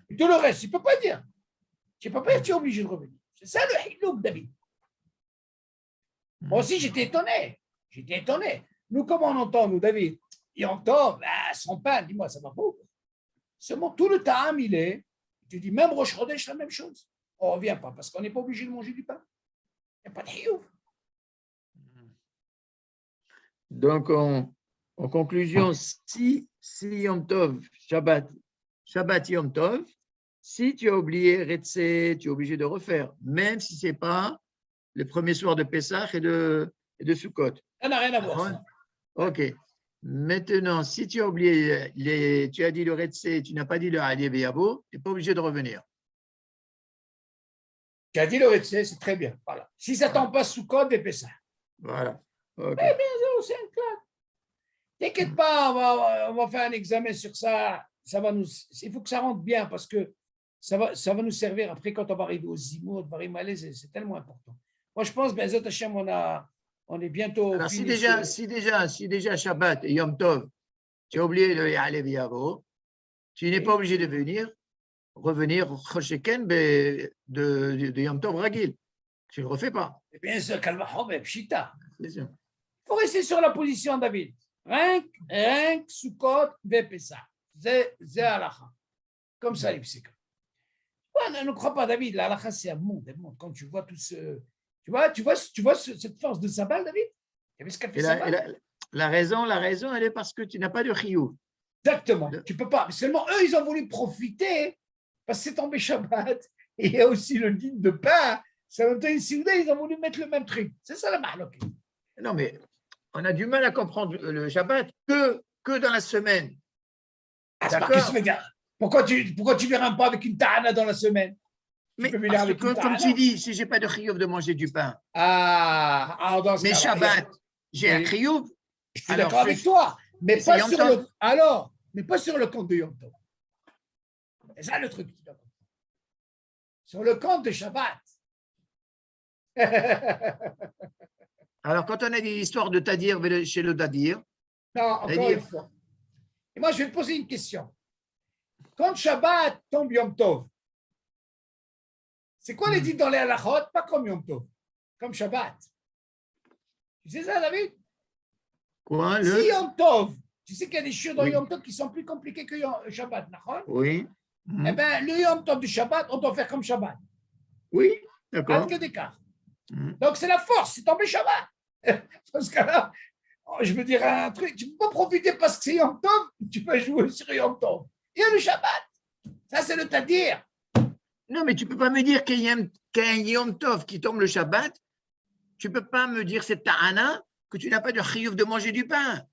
Et tout le reste, tu ne peux pas dire. Tu ne peux pas dire, tu es obligé de revenir. C'est ça le hilouk, David. Moi aussi, j'étais étonné. J'étais étonné. Nous, comment on entend, nous, David? Il entend, son pain, dis-moi, ça va pas. Seulement, tout le ta'am, il est. Tu dis, même Rosh Chodesh, la même chose. On ne revient pas, parce qu'on n'est pas obligé de manger du pain. Il n'y a pas de hiouf. Donc, en conclusion, si Yom Tov, Shabbat Yom Tov, si tu as oublié Retsé, tu es obligé de refaire, même si ce n'est pas le premier soir de Pessah et de Sukkot. Ça n'a rien à voir. Ça. OK. Maintenant, si tu as oublié, tu as dit le Retsé, tu n'as pas dit le Ali Beyabo, tu n'es pas obligé de revenir. Tu as dit le Retsé, c'est très bien. Voilà. Si ça ne tombe pas Sukkot et Pessah. Voilà. Okay. Eh bien, c'est un claque. T'inquiète pas, on va faire un examen sur ça. Il faut que ça rentre bien parce que ça va nous servir après quand on va arriver aux Zimot, c'est tellement important. Moi, je pense, ben, Zot Hashem, on est bientôt. Alors, si déjà Shabbat et Yom Tov, tu as oublié le Ya'alev Yavo, tu n'es pas obligé de revenir Chosheken de Yom Tov Ragil. Tu ne le refais pas. Et bien sûr, Kalvahom et Pshita. C'est sûr. Il faut rester sur la position, David. Rien que Sukkot, Vepesa. C'est Halacha. Comme ça, les psychos. Ne crois pas, David. La Halacha, c'est un monde. Quand tu vois tout ce. Tu vois cette force de Sabal, David? La raison, elle est parce que tu n'as pas de chiyuv. Exactement. Tu peux pas. Seulement, eux, ils ont voulu profiter parce que c'est tombé Shabbat. Et il y a aussi le dîme de pain. C'est en même temps une Séouda, ils ont voulu mettre le même truc. C'est ça la mahloké. Non, mais on a du mal à comprendre le Shabbat que dans la semaine. D'accord. Qu'est-ce que tu veux dire? Pourquoi tu ne viens pas avec une ta'ana dans la semaine? Mais parce que, comme tu dis, si je n'ai pas de chiyuv de manger du pain, mais Shabbat, j'ai un chiyuv. Je suis d'accord avec toi, mais pas sur le compte de Yom Tov. C'est ça le truc. Sur le compte de Shabbat. Alors, quand on a des histoires de Tadir chez le Tadir. Non, encore une fois. Et moi, je vais te poser une question. Quand Shabbat tombe Yom Tov, c'est quoi les dit dans les halachot? Pas comme Yom Tov, comme Shabbat. Tu sais ça, David? Quoi? Si Yom Tov, tu sais qu'il y a des choses dans Yom Tov qui sont plus compliquées que Shabbat, d'accord? Oui. Eh bien, le Yom Tov du Shabbat, on doit faire comme Shabbat. Oui, d'accord. Pas que d'écart. Donc, c'est la force, c'est tomber Shabbat. Parce que là, je veux dire un truc, tu ne peux pas profiter parce que c'est Yom Tov, tu peux jouer sur Yom Tov. Il y a le Shabbat. Ça, c'est le Tadir. Non, mais tu ne peux pas me dire qu'il y a un Yom Tov qui tombe le Shabbat. Tu ne peux pas me dire cette ta'ana que tu n'as pas de chiyuv de manger du pain.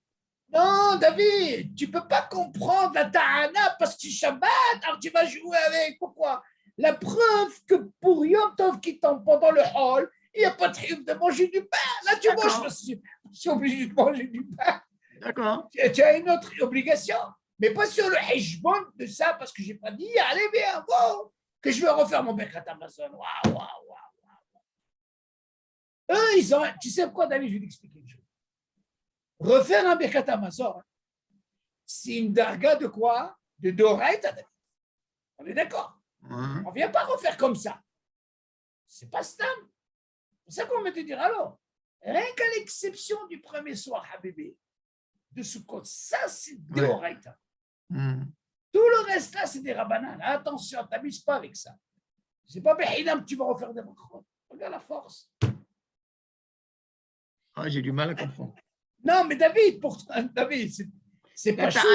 Non, David, tu ne peux pas comprendre la ta'ana parce que c'est Shabbat, alors tu vas jouer avec. Pourquoi? La preuve que pour Yom Tov qui tombe pendant le hall, il n'y a pas de chiyuv de manger du pain. Là, tu manges, je suis obligé de manger du pain. D'accord. Tu as une autre obligation, mais pas sur le hijbon de ça parce que je n'ai pas dit, allez, viens, bon, que je vais refaire mon Birkat Hamazon. Waouh. Eux, ils ont. Tu sais pourquoi, David, je vais t'expliquer une chose. Refaire un Birkat Hamazon, c'est une darga de quoi? De Doraita, David. On est d'accord? On ne vient pas refaire comme ça. C'est pas stam. C'est ça qu'on va te dire alors. Rien qu'à l'exception du premier soir, Habibi, de Sukkot, ça c'est Doraita. Tout le reste là, c'est des rabanan. Attention, t'amuses pas avec ça. C'est pas Behidam que tu vas refaire des brachot. Regarde la force. J'ai du mal à comprendre. Non, mais David, c'est pas chaud.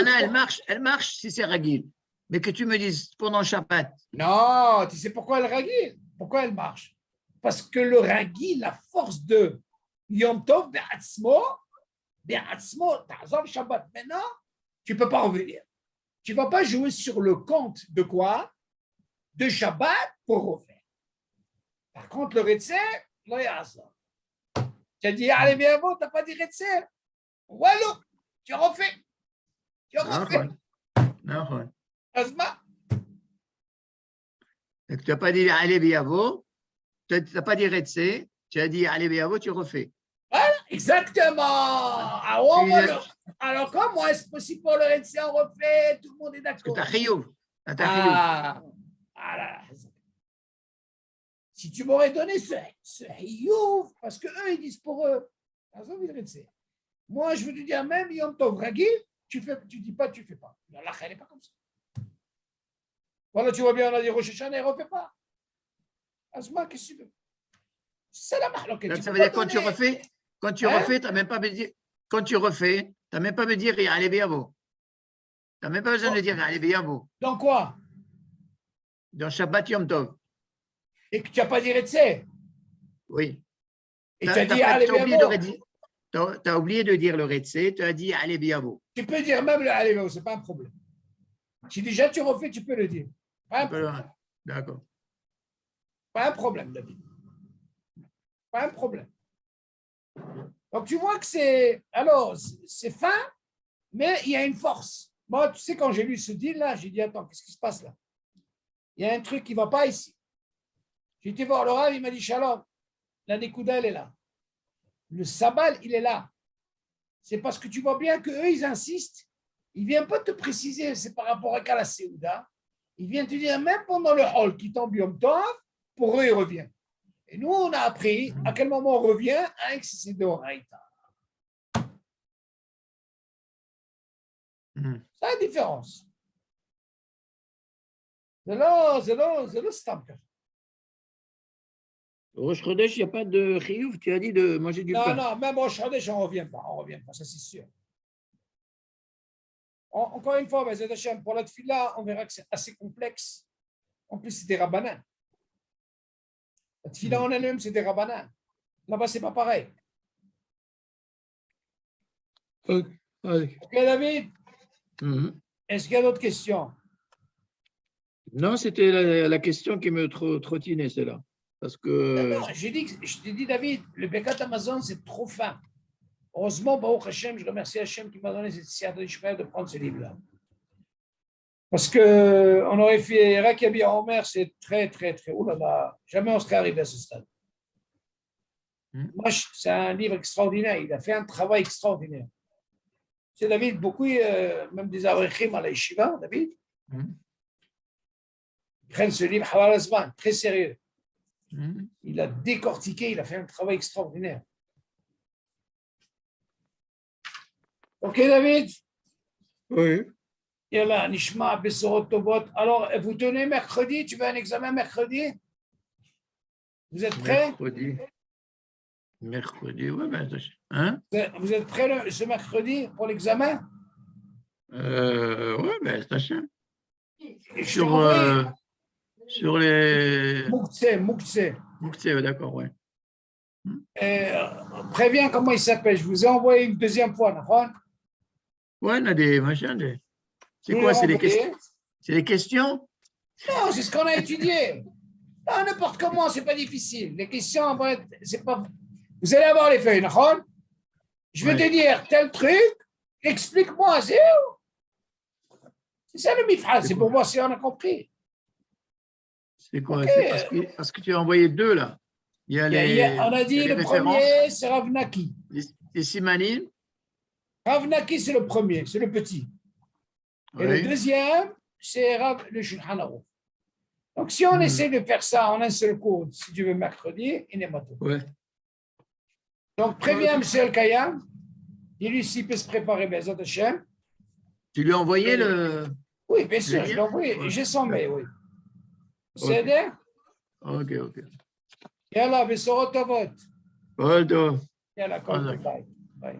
Elle marche si c'est ragil. Mais que tu me dises pendant Shabbat. Non, tu sais pourquoi elle ragil? Pourquoi elle marche? Parce que le ragil, la force de Yom Tov, Be'atzmo, t'as Shabbat. Maintenant, tu ne peux pas revenir. Tu ne vas pas jouer sur le compte de quoi? De Shabbat pour refaire. Par contre, le Retzer, là, il y a ça. Tu as dit, allez, viens, tu n'as pas dit Retzer. Voilà, tu refais. Non. Asma. Tu n'as pas dit allez, biavo. Tu n'as pas dit Retzer. Tu as dit allez, biavo, tu refais. Voilà, exactement. Alors, comment est-ce possible pour le Retzer, on refait? Tout le monde est d'accord. Parce que tu as chiyuv. Voilà. Si tu m'aurais donné ce Hiyuv, parce qu'eux, ils disent pour eux, moi, je veux te dire, même Yom Tov Ragil, tu dis pas, tu fais pas. La elle n'est pas comme ça. Voilà, tu vois bien, on a dit Rosh Hashanah, elle ne refait pas. Asma, qu'est-ce que tu veux? C'est la mahloquette. Ça veut dire quand tu refais, tu n'as même pas me dire, quand tu refais, tu n'as même pas me dire, allez, biavo. Tu n'as même pas besoin de dire, allez, biavo. Dans quoi? Dans Shabbat Yom Tov. Et que tu n'as pas dit Retzer. Oui. Et tu as dit allez, biavo. Tu as oublié de dire le Retzer, tu as dit allez, biavo. Tu peux dire même le allez, biavo, ce n'est pas un problème. Si déjà tu refais, tu peux le dire. D'accord. Pas un problème, David. Pas un problème. Donc, tu vois que c'est fin, mais il y a une force. Moi, tu sais, quand j'ai lu ce deal-là, j'ai dit, attends, qu'est-ce qui se passe là? Il y a un truc qui ne va pas ici. J'ai été voir le Rav, il m'a dit, Shalom, la Nekuda, elle est là. Le Sabal, il est là. C'est parce que tu vois bien qu'eux, ils insistent. Ils ne viennent pas te préciser, c'est par rapport à la Séouda. Ils viennent te dire, même pendant le hall qui tombe Yom Tov, pour eux, ils reviennent. Et nous, on a appris à quel moment on revient avec ces d'Oraïta. C'est la différence. C'est le stamp. Au Rosh Chodesh, il n'y a pas de chiyuv, tu as dit de manger du pain. Non, même au Rosh Chodesh, on ne revient pas, ça c'est sûr. Encore une fois, pour la tefila, on verra que c'est assez complexe. En plus, c'est des rabanans. La tefila en elle-même, c'est des rabanans. Là-bas, c'est pas pareil. Ok, David? Est-ce qu'il y a d'autres questions? Non, c'était la question qui me trottinait, celle-là. Parce que. Non, je t'ai dit, David, le Birkat Amazon, c'est trop fin. Heureusement, Baruch Hashem, je remercie Hashem qui m'a donné cette science de prendre ce livre-là. Parce qu'on aurait fait Rakabi à Omer, c'est très, très, très. Oh là là, jamais on serait arrivé à ce stade. Moi, c'est un livre extraordinaire. Il a fait un travail extraordinaire. C'est David, beaucoup, même des avrechim à la yeshiva, David, ils prennent ce livre, Haval Azman, très sérieux. Il a décortiqué, il a fait un travail extraordinaire. Ok, David? Oui. Yallah, Nishma, Besorot Tobot. Alors, vous tenez mercredi? Tu veux un examen mercredi? Vous êtes prêts? Mercredi, oui, ben, hein? Vous êtes prêts ce mercredi pour l'examen? Oui, ben, c'est sur les. Mouktsé, d'accord, oui. Préviens comment il s'appelle. Je vous ai envoyé une deuxième fois, d'accord? Oui, on a des machins. C'est quoi? C'est des questions? C'est des questions? Non, c'est ce qu'on a étudié. Non, n'importe comment, c'est pas difficile. Les questions, c'est pas. Vous allez avoir les feuilles, d'accord? Je vais te dire tel truc, explique-moi, c'est où? C'est ça le mifral, c'est pour voir si on a compris. C'est quoi? Okay. Parce que tu as envoyé deux, là. On a dit le premier, c'est Rav Naki. Les Simanim? Rav Naki, c'est le premier, c'est le petit. Et le deuxième, c'est le Shulchan Aruch. Donc, si on essaie de faire ça en un seul cours, si tu veux, mercredi, il n'est pas tout. Donc, préviens M. El-Kayam. Dis-lui s'il peut se préparer, Bezat Hashem. Tu lui as envoyé le. Oui, bien sûr, je l'ai envoyé. J'ai son mail, oui. C'est aidé? Ok. Yallah, Besorot Tovot. Yallah, Yallah, bye.